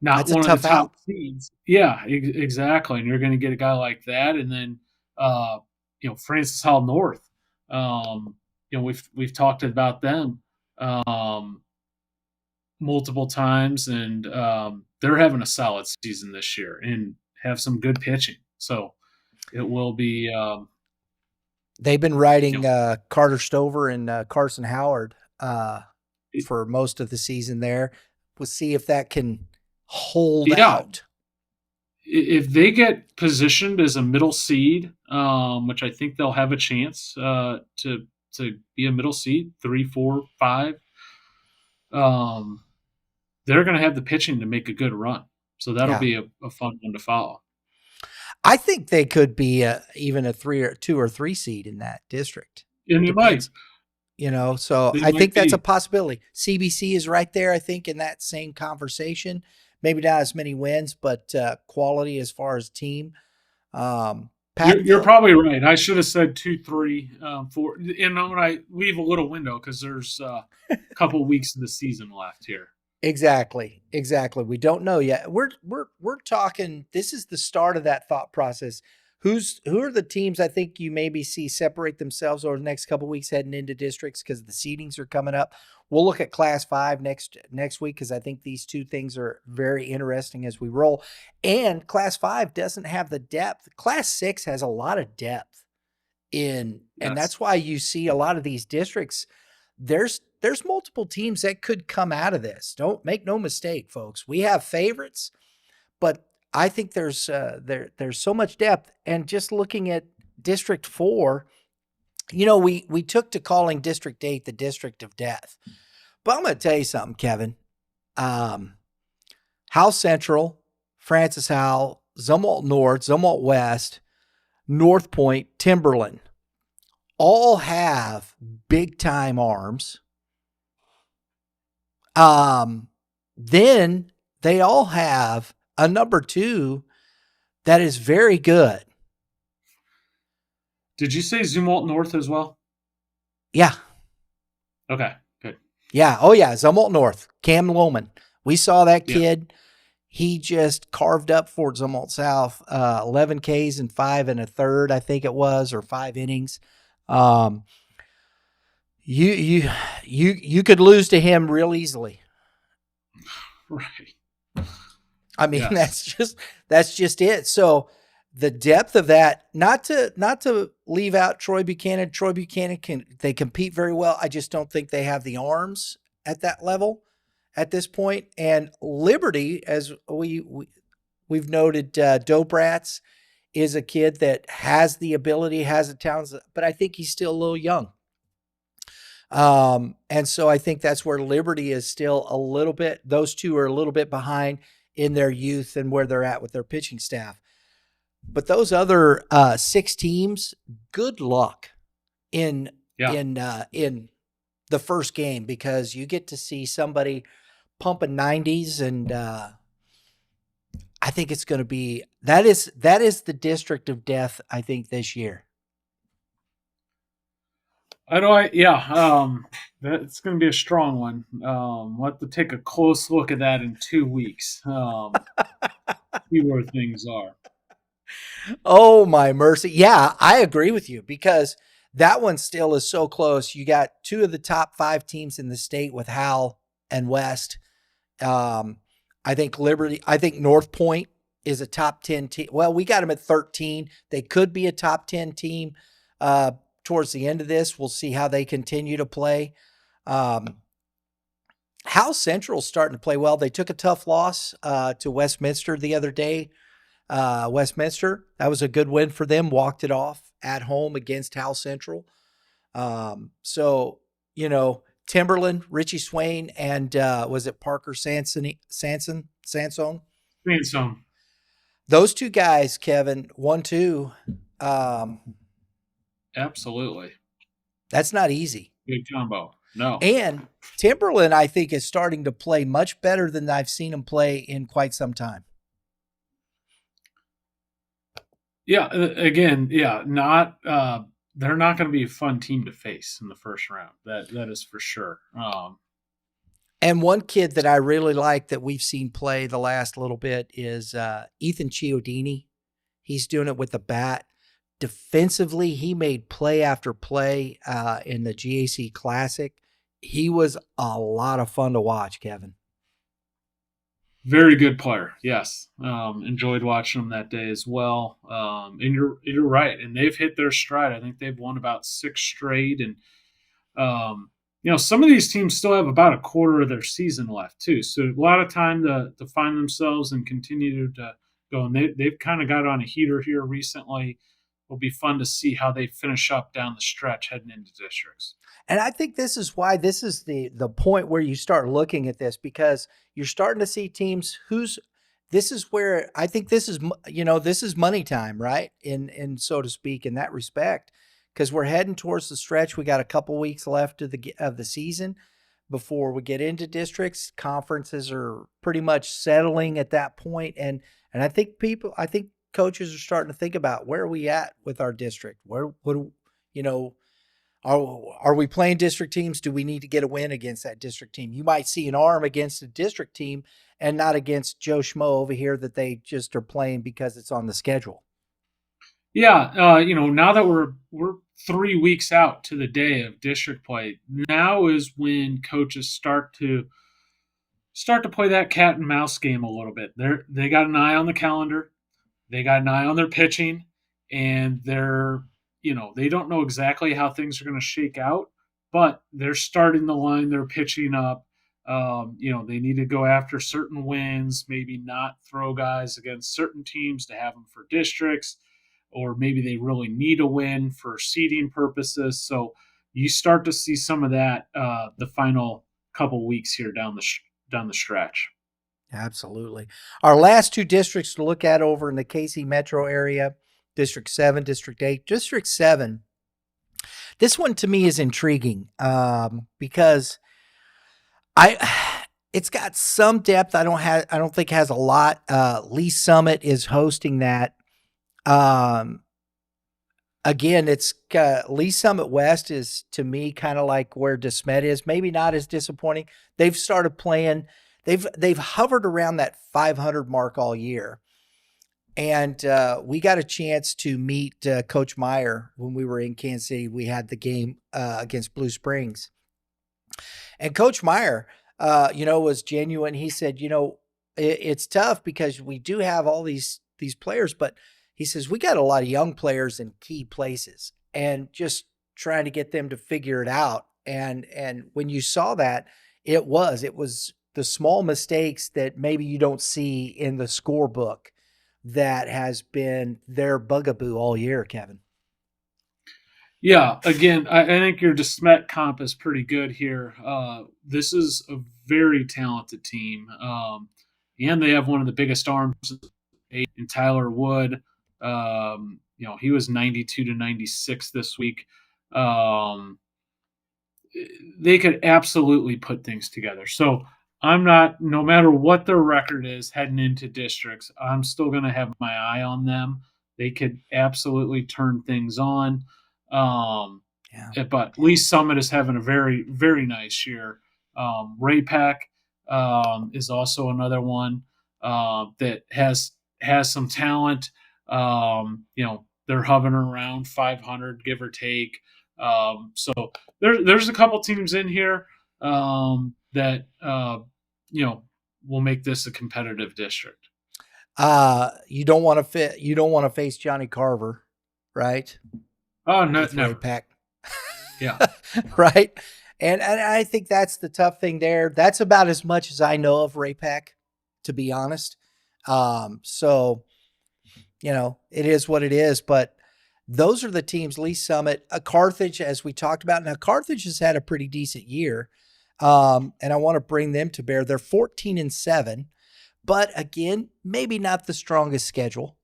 not That's one a of the tough top out. seeds. Yeah, exactly. And you're going to get a guy like that, and then Francis Hall North. We've talked about them multiple times, and they're having a solid season this year and have some good pitching. So it will be. They've been riding Carter Stover and Carson Howard for most of the season there. We'll see if that can hold out. If they get positioned as a middle seed, which I think they'll have a chance to be a middle seed, 3, 4, 5, they're going to have the pitching to make a good run. So that'll be a fun one to follow. I think they could be even a 2 or 3 seed in that district. And it might. So I think that's a possibility. CBC is right there, I think, in that same conversation. Maybe not as many wins, but quality as far as team. You're probably right. I should have said 2, 3, 4. When I leave a little window because there's a couple weeks of the season left here. Exactly. We don't know yet. We're talking. This is the start of that thought process. Who are the teams I think you maybe see separate themselves over the next couple of weeks heading into districts because the seedings are coming up. We'll look at Class 5 next week because I think these two things are very interesting as we roll. And Class 5 doesn't have the depth. Class 6 has a lot of depth and that's why you see a lot of these districts. There's multiple teams that could come out of this. Don't make no mistake, folks. We have favorites, but I think there's so much depth. And just looking at District 4, we took to calling District 8 the District of Death. But I'm going to tell you something, Kevin. Howell Central, Francis Howell, Zumwalt North, Zumwalt West, North Point, Timberland, all have big-time arms. Then they all have a number 2 that is very good. Did you say Zumwalt North as well? Yeah. Okay, good. Yeah. Oh, yeah. Zumwalt North. Cam Lohman. We saw that kid. Yeah. He just carved up for Zumwalt South 11 Ks and 5 1/3, I think it was, or 5 innings. You could lose to him real easily. Right. I mean, that's just it. So the depth of that, not to leave out Troy Buchanan. Troy Buchanan they compete very well. I just don't think they have the arms at that level at this point. And Liberty, as we've noted, Dobrats is a kid that has the ability, has the talents, but I think he's still a little young. And so I think that's where Liberty is still a little bit, those two are a little bit behind in their youth and where they're at with their pitching staff. But those other 6 teams, good luck in the first game, because you get to see somebody pumping 90s, and I think it's going to be that is the district of death, I think, this year. That's going to be a strong one. We'll have to take a close look at that in 2 weeks. See where things are. Oh my mercy. Yeah, I agree with you because that one still is so close. You got two of the top 5 teams in the state with Hal and West. I think North Point is a top 10 team. Well, we got them at 13. They could be a top 10 team towards the end of this. We'll see how they continue to play. Hal Central's starting to play well. They took a tough loss to Westminster the other day. Westminster, that was a good win for them. Walked it off at home against Hal Central. Timberland, Richie Swain, and was it Parker Sansone? Those two guys, Kevin, 1-2. Absolutely. That's not easy. Good combo. No. And Timberland, I think, is starting to play much better than I've seen him play in quite some time. Yeah, again, they're not going to be a fun team to face in the first round. That is for sure. And one kid that I really like that we've seen play the last little bit is Ethan Chiodini. He's doing it with the bat. Defensively, he made play after play in the GAC Classic. He was a lot of fun to watch, Kevin. Very good player, yes. Enjoyed watching them that day as well. And you're right, and they've hit their stride. I think they've won about 6 straight, and some of these teams still have about a quarter of their season left too. So a lot of time to find themselves and continue to go. And they've kind of got on a heater here recently. It'll be fun to see how they finish up down the stretch heading into districts. And I think this is why this is the point where you start looking at this, because you're starting to see teams this is where I think this is money time, right? In so to speak, in that respect, because we're heading towards the stretch. We got a couple weeks left of the season before we get into districts. Conferences are pretty much settling at that point, and I think coaches are starting to think about where are we at with our district? Are we playing district teams? Do we need to get a win against that district team? You might see an arm against a district team and not against Joe Schmo over here that they just are playing because it's on the schedule. Yeah, now that we're 3 weeks out to the day of district play, now is when coaches start to play that cat and mouse game a little bit. They got an eye on the calendar. They got an eye on their pitching, and they don't know exactly how things are going to shake out, but they're starting to line their pitching up. They need to go after certain wins, maybe not throw guys against certain teams to have them for districts, or maybe they really need a win for seeding purposes. So you start to see some of that the final couple weeks here down the stretch. Absolutely. Our last 2 districts to look at over in the KC metro area, District 7, District 8. District 7, this one to me is intriguing because it's got some depth. I don't think has a lot. Lee Summit is hosting that. Again, it's Lee Summit West is to me kind of like where DeSmet is. Maybe not as disappointing. They've started playing. They've hovered around that 500 mark all year. And we got a chance to meet Coach Meyer when we were in Kansas City. We had the game against Blue Springs. And Coach Meyer, was genuine. He said, it's tough because we do have all these players, but he says, we got a lot of young players in key places and just trying to get them to figure it out. And when you saw that, it was the small mistakes that maybe you don't see in the scorebook that has been their bugaboo all year, Kevin. Yeah, again, I think your DeSmet comp is pretty good here. This is a very talented team, and they have one of the biggest arms in Tyler Wood. He was 92 to 96 this week. They could absolutely put things together. So I'm not, no matter what their record is heading into districts, I'm still going to have my eye on them. They could absolutely turn things on. Yeah. But Lee Summit is having a very, very nice year. Ray Peck is also another one that has some talent. They're hovering around 500, give or take. So there's a couple teams in here that will make this a competitive district. You don't want to face Johnny Carver, right? Oh, no, With never. Ray Peck. Yeah. Right. And I think that's the tough thing there. That's about as much as I know of Ray Peck, to be honest. So, it is what it is, but those are the teams. Lee Summit, Carthage, as we talked about. Now, Carthage has had a pretty decent year. And I want to bring them to bear. They're 14-7, but again, maybe not the strongest schedule.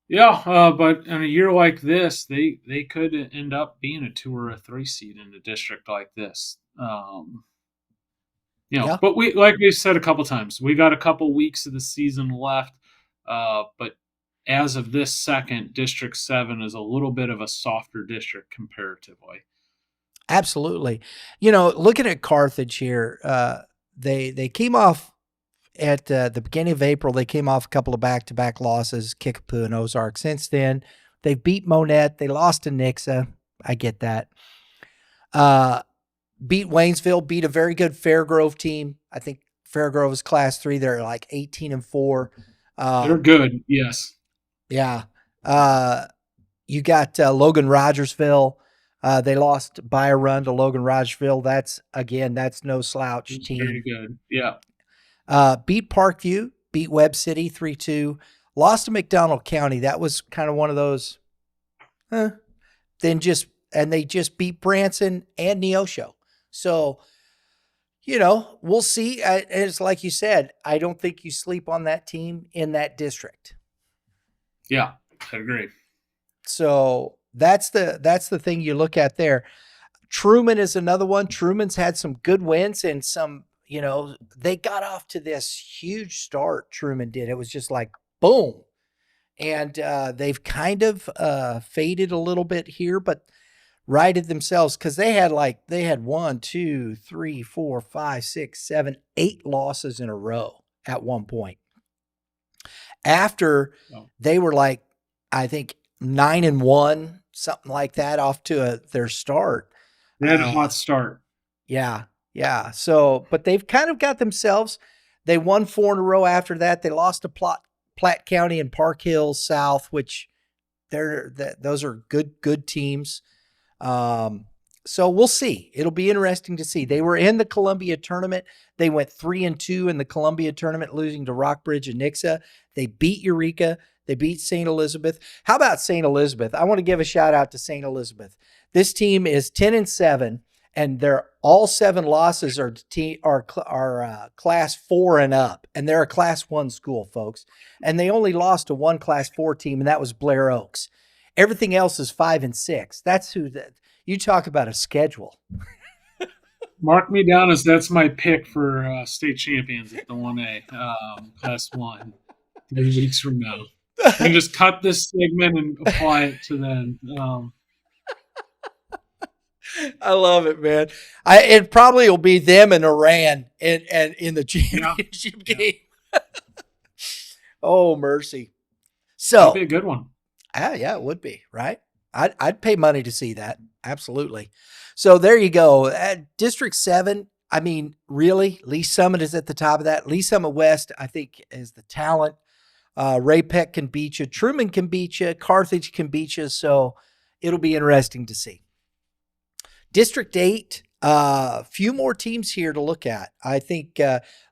Yeah, but in a year like this, they could end up being a 2 or a 3 seed in a district like this. Yeah. But like we said a couple times, we got a couple weeks of the season left. But as of this second, District 7 is a little bit of a softer district comparatively. Absolutely. Looking at Carthage here, they came off at the beginning of April. They came off a couple of back-to-back losses, Kickapoo and Ozark. Since then, they beat Monette. They lost to Nixa. I get that. Beat Waynesville, beat a very good Fairgrove team. I think Fairgrove is Class 3. They're like 18-4. They're good, yes. Yeah. You got Logan Rogersville. They lost by a run to Logan Rogersville. That's no slouch team. Very good, yeah. Beat Parkview, beat Webb City 3-2. Lost to McDonald County. That was kind of one of those. They just beat Branson and Neosho. So, we'll see. It's like you said, I don't think you sleep on that team in that district. Yeah, I agree. So that's the thing you look at there. Truman is another one. Truman's had some good wins and some, they got off to this huge start. Truman did. It was just like, boom. And they've kind of faded a little bit here, but righted themselves because they had 1, 2, 3, 4, 5, 6, 7, 8 losses in a row at one point. After they were like, I think 9-1, something like that, off to their start. They had a hot start. Yeah. So, but they've kind of got themselves. They won 4 in a row after that. They lost to Platte County and Park Hills South, which those are good teams. So we'll see. It'll be interesting to see. They were in the Columbia tournament. They went 3-2 in the Columbia tournament, losing to Rockbridge and Nixa. They beat Eureka. They beat St. Elizabeth. How about St. Elizabeth? I want to give a shout out to St. Elizabeth. This team is 10-7, and their all 7 losses are class 4 and up, and they're a class 1 school, folks. And they only lost to one class 4 team, and that was Blair Oaks. Everything else is 5-6. That's you talk about a schedule. Mark me down as that's my pick for state champions at the 1A, class 1, 3 weeks from now. And just cut this segment and apply it to them. I love it, man. It probably will be them and Iran and in the championship game. Oh, mercy. So that'd be a good one. Yeah, it would be, right? I'd pay money to see that. Absolutely. So there you go. At District 7, I mean, really, Lee Summit is at the top of that. Lee Summit West, I think, is the talent. Ray Peck can beat you. Truman can beat you. Carthage can beat you. So it'll be interesting to see. District 8, a few more teams here to look at. I think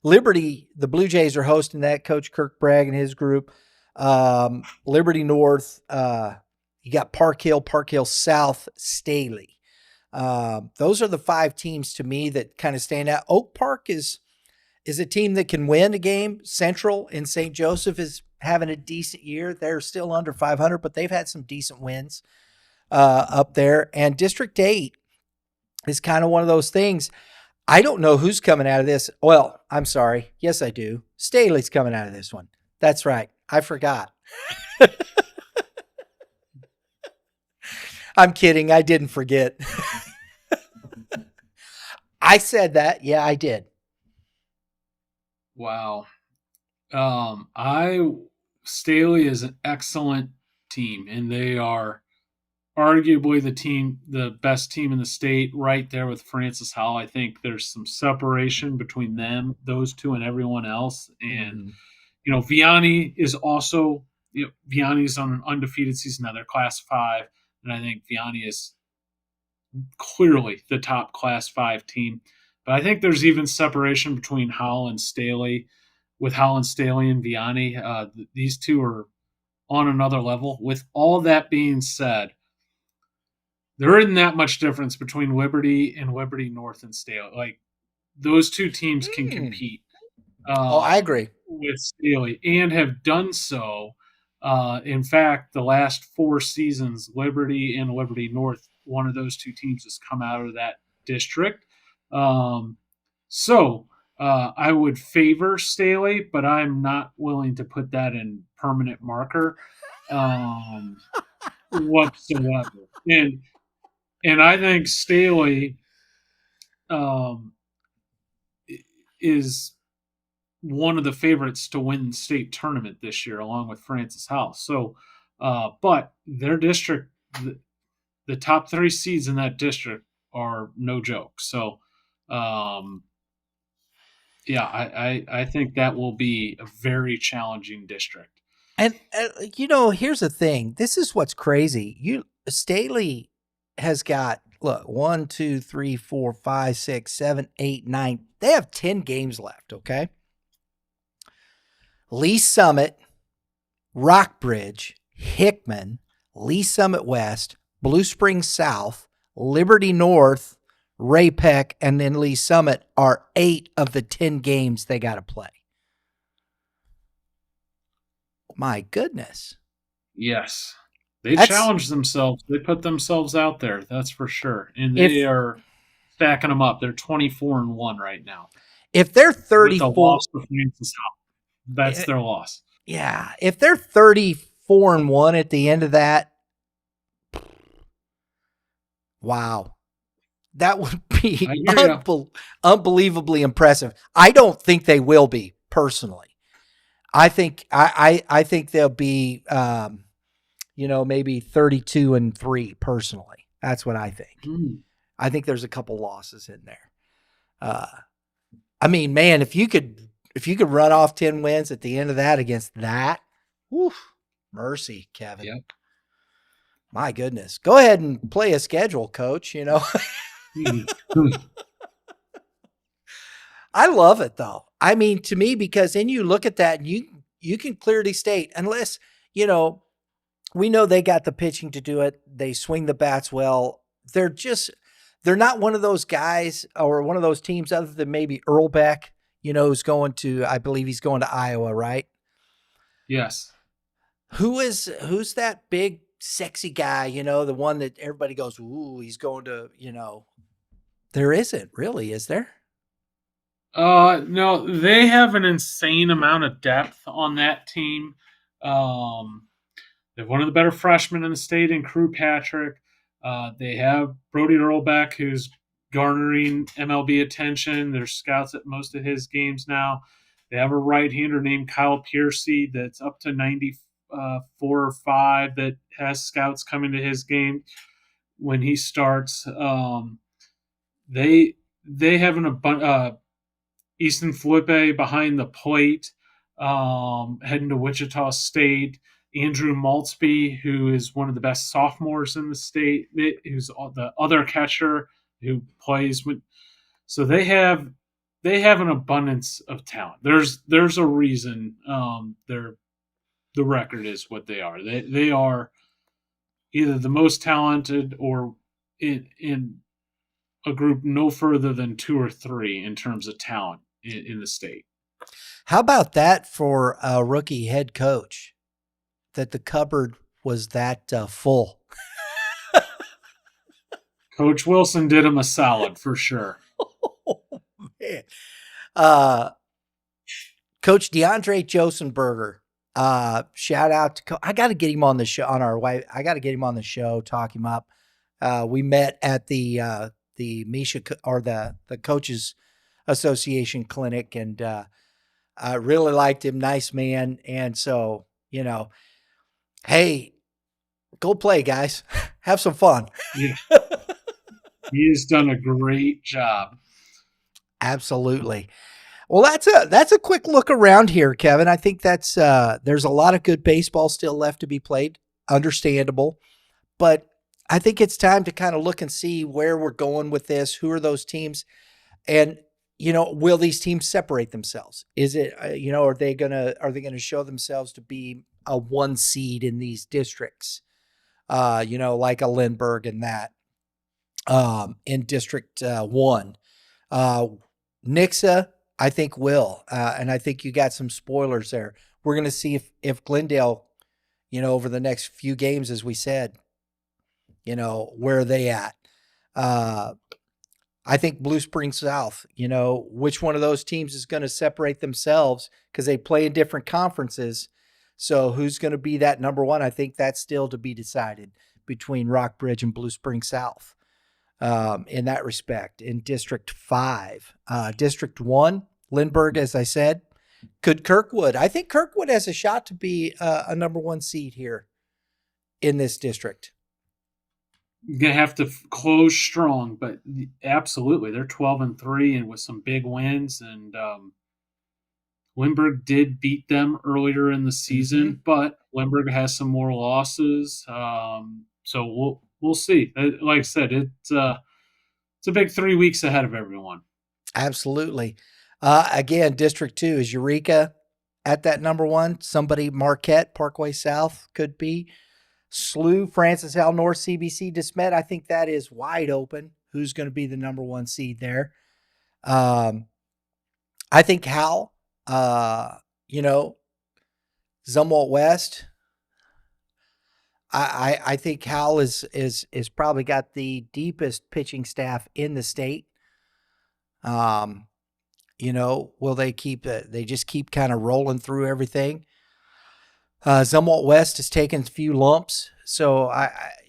Liberty, the Blue Jays are hosting that. Coach Kirk Bragg and his group. Liberty North, you got Park Hill South, Staley. Those are the 5 teams to me that kind of stand out. Oak Park is a team that can win a game. Central in St. Joseph is having a decent year. They're still under 500, but they've had some decent wins up there. And District 8 is kind of one of those things. I don't know who's coming out of this. Well, I'm sorry. Yes, I do. Staley's coming out of this one. That's right. I forgot. I'm kidding. I didn't forget. I said that. Yeah, I did. Wow. Staley is an excellent team, and they are arguably the best team in the state, right there with Francis Howell. I think there's some separation between them, those two, and everyone else. And Vianney is also, Vianney's on an undefeated season now. They're Class 5, and I think Vianney is clearly the top Class 5 team. But I think there's even separation between Howell and Staley, with Howell and Staley and Vianney. These two are on another level. With all that being said, there isn't that much difference between Liberty and Liberty North and Staley. Like, those two teams can compete. I agree with Staley, and have done so. In fact, the last 4 seasons, Liberty and Liberty North, one of those two teams has come out of that district. So I would favor Staley, but I'm not willing to put that in permanent marker whatsoever. And I think Staley is one of the favorites to win the state tournament this year, along with Francis Howell. So, but their district, the top 3 seeds in that district are no joke. So, I think that will be a very challenging district. And here's the thing. This is what's crazy. Staley has got 1, 2, 3, 4, 5, 6, 7, 8, 9. They have 10 games left. Okay. Lee Summit, Rockbridge, Hickman, Lee Summit West, Blue Springs South, Liberty North, Ray Peck, and then Lee Summit are 8 of the 10 games they got to play. My goodness. Yes. They challenge themselves. They put themselves out there. That's for sure. And they are stacking them up. They're 24-1 right now. If they're 34, with the loss of Francis Howell, that's their loss. Yeah. If they're 34-1 at the end of that, wow. That would be unbelievably impressive. I don't think they will be, personally. I think they'll be maybe 32-3 personally. That's what I think. I think there's a couple losses in there. I mean, man, if you could run off 10 wins at the end of that against that, whew, mercy, Kevin. Yep. My goodness. Go ahead and play a schedule, coach, I love it, though. I mean, to me, because then you look at that and you can clearly state, unless, we know they got the pitching to do it. They swing the bats well. They're not one of those guys or one of those teams other than maybe Earl Beck, who's I believe he's going to Iowa, right? Yes. Who's that big, sexy guy, the one that everybody goes, ooh, he's going to, there isn't really, is there? No, they have an insane amount of depth on that team. They have one of the better freshmen in the state in Crew Patrick. They have Brody Earlbeck, who's garnering MLB attention. There's scouts at most of his games now. They have a right-hander named Kyle Piercy that's up to 94 or 5 that has scouts coming to his game when he starts. They have an Easton Felipe behind the plate, heading to Wichita State. Andrew Maltzby, who is one of the best sophomores in the state, who's the other catcher who plays with. So they have an abundance of talent. There's a reason the record is what they are. They are either the most talented or in a group no further than 2 or 3 in terms of talent in the state. How about that for a rookie head coach? That the cupboard was that full. Coach Wilson did him a solid for sure. Coach DeAndre Josenberger. Shout out to I got to get him on the show I got to get him on the show, talk him up. We met at the Misha or the Coaches Association clinic, and I really liked him. Nice man. And so, hey, go play, guys. Have some fun. Yeah. He's done a great job. Absolutely. Well, that's a quick look around here, Kevin. I think that's there's a lot of good baseball still left to be played. Understandable. But I think it's time to kind of look and see where we're going with this. Who are those teams? And, will these teams separate themselves? Is it, are they going to show themselves to be a 1 seed in these districts? Like a Lindbergh and that, in District 1. Nixa, I think will, and I think you got some spoilers there. We're going to see if Glendale, over the next few games, as we said, where are they at? I think Blue Spring South, which one of those teams is going to separate themselves because they play in different conferences. So who's going to be that number one? I think that's still to be decided between Rockbridge and Blue Spring South. In that respect, in District 5. District 1, Lindbergh, as I said, could Kirkwood. I think Kirkwood has a shot to be a number 1 seed here in this district. You're going to have to close strong, but absolutely. They're 12-3 and with some big wins. And Lindbergh did beat them earlier in the season, but Lindbergh has some more losses. So we'll see. Like I said, it's a big 3 weeks ahead of everyone. Absolutely. Again, District 2 is Eureka at that number 1. Somebody, Marquette, Parkway South could be. SLU, Francis L. North, CBC, DeSmet. I think that is wide open. Who's going to be the number 1 seed there? I think Hal, Zumwalt West. I think Hal is probably got the deepest pitching staff in the state. Will they they just keep kind of rolling through everything? Zumwalt West has taken a few lumps, so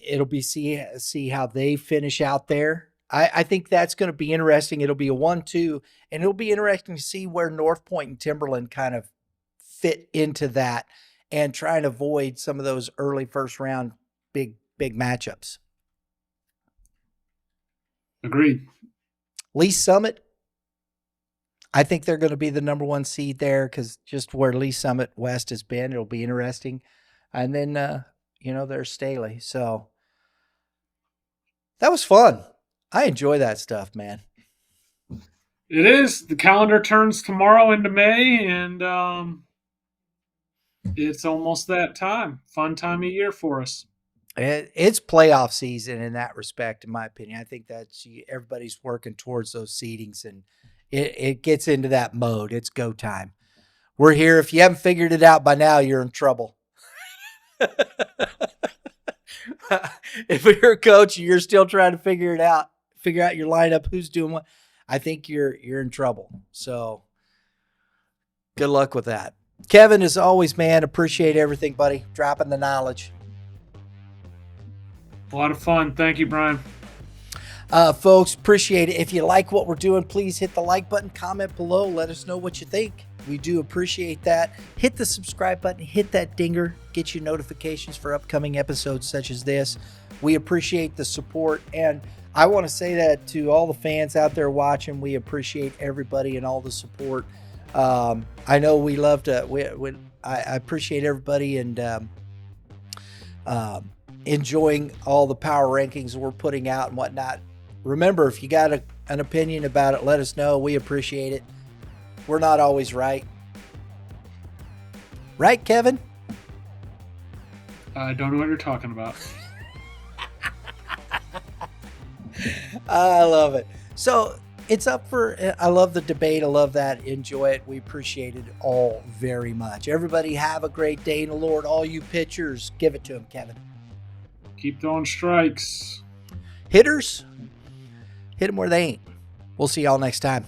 it'll be see how they finish out there. I think that's going to be interesting. It'll be a 1-2, and it'll be interesting to see where North Point and Timberland kind of fit into that, and try and avoid some of those early first round big matchups. Agreed. Lee Summit, I think they're going to be the number 1 seed there because just where Lee Summit West has been, it'll be interesting. And then, there's Staley. So that was fun. I enjoy that stuff, man. It is. The calendar turns tomorrow into May, and it's almost that time. Fun time of year for us. It's playoff season in that respect, in my opinion. I think that's everybody's working towards those seedings, and it gets into that mode. It's go time. We're here. If you haven't figured it out by now, you're in trouble. If you're a coach and you're still trying to figure out your lineup, who's doing what, I think you're in trouble. So good luck with that. Kevin, as always, man, appreciate everything, buddy. Dropping the knowledge. A lot of fun. Thank you, Brian. Folks, appreciate it. If you like what we're doing, please hit the like button, comment below, let us know what you think. We do appreciate that. Hit the subscribe button, hit that dinger, get you notifications for upcoming episodes such as this. We appreciate the support, and I want to say that to all the fans out there watching. We appreciate everybody and all the support. I know we love to. I appreciate everybody and enjoying all the power rankings we're putting out and whatnot. Remember, if you got an opinion about it, let us know. We appreciate it. We're not always right. Right, Kevin? I don't know what you're talking about. I love it. So it's up for, I love the debate. I love that. Enjoy it. We appreciate it all very much. Everybody have a great day in the Lord. All you pitchers, give it to them, Kevin. Keep throwing strikes. Hitters, hit them where they ain't. We'll see y'all next time.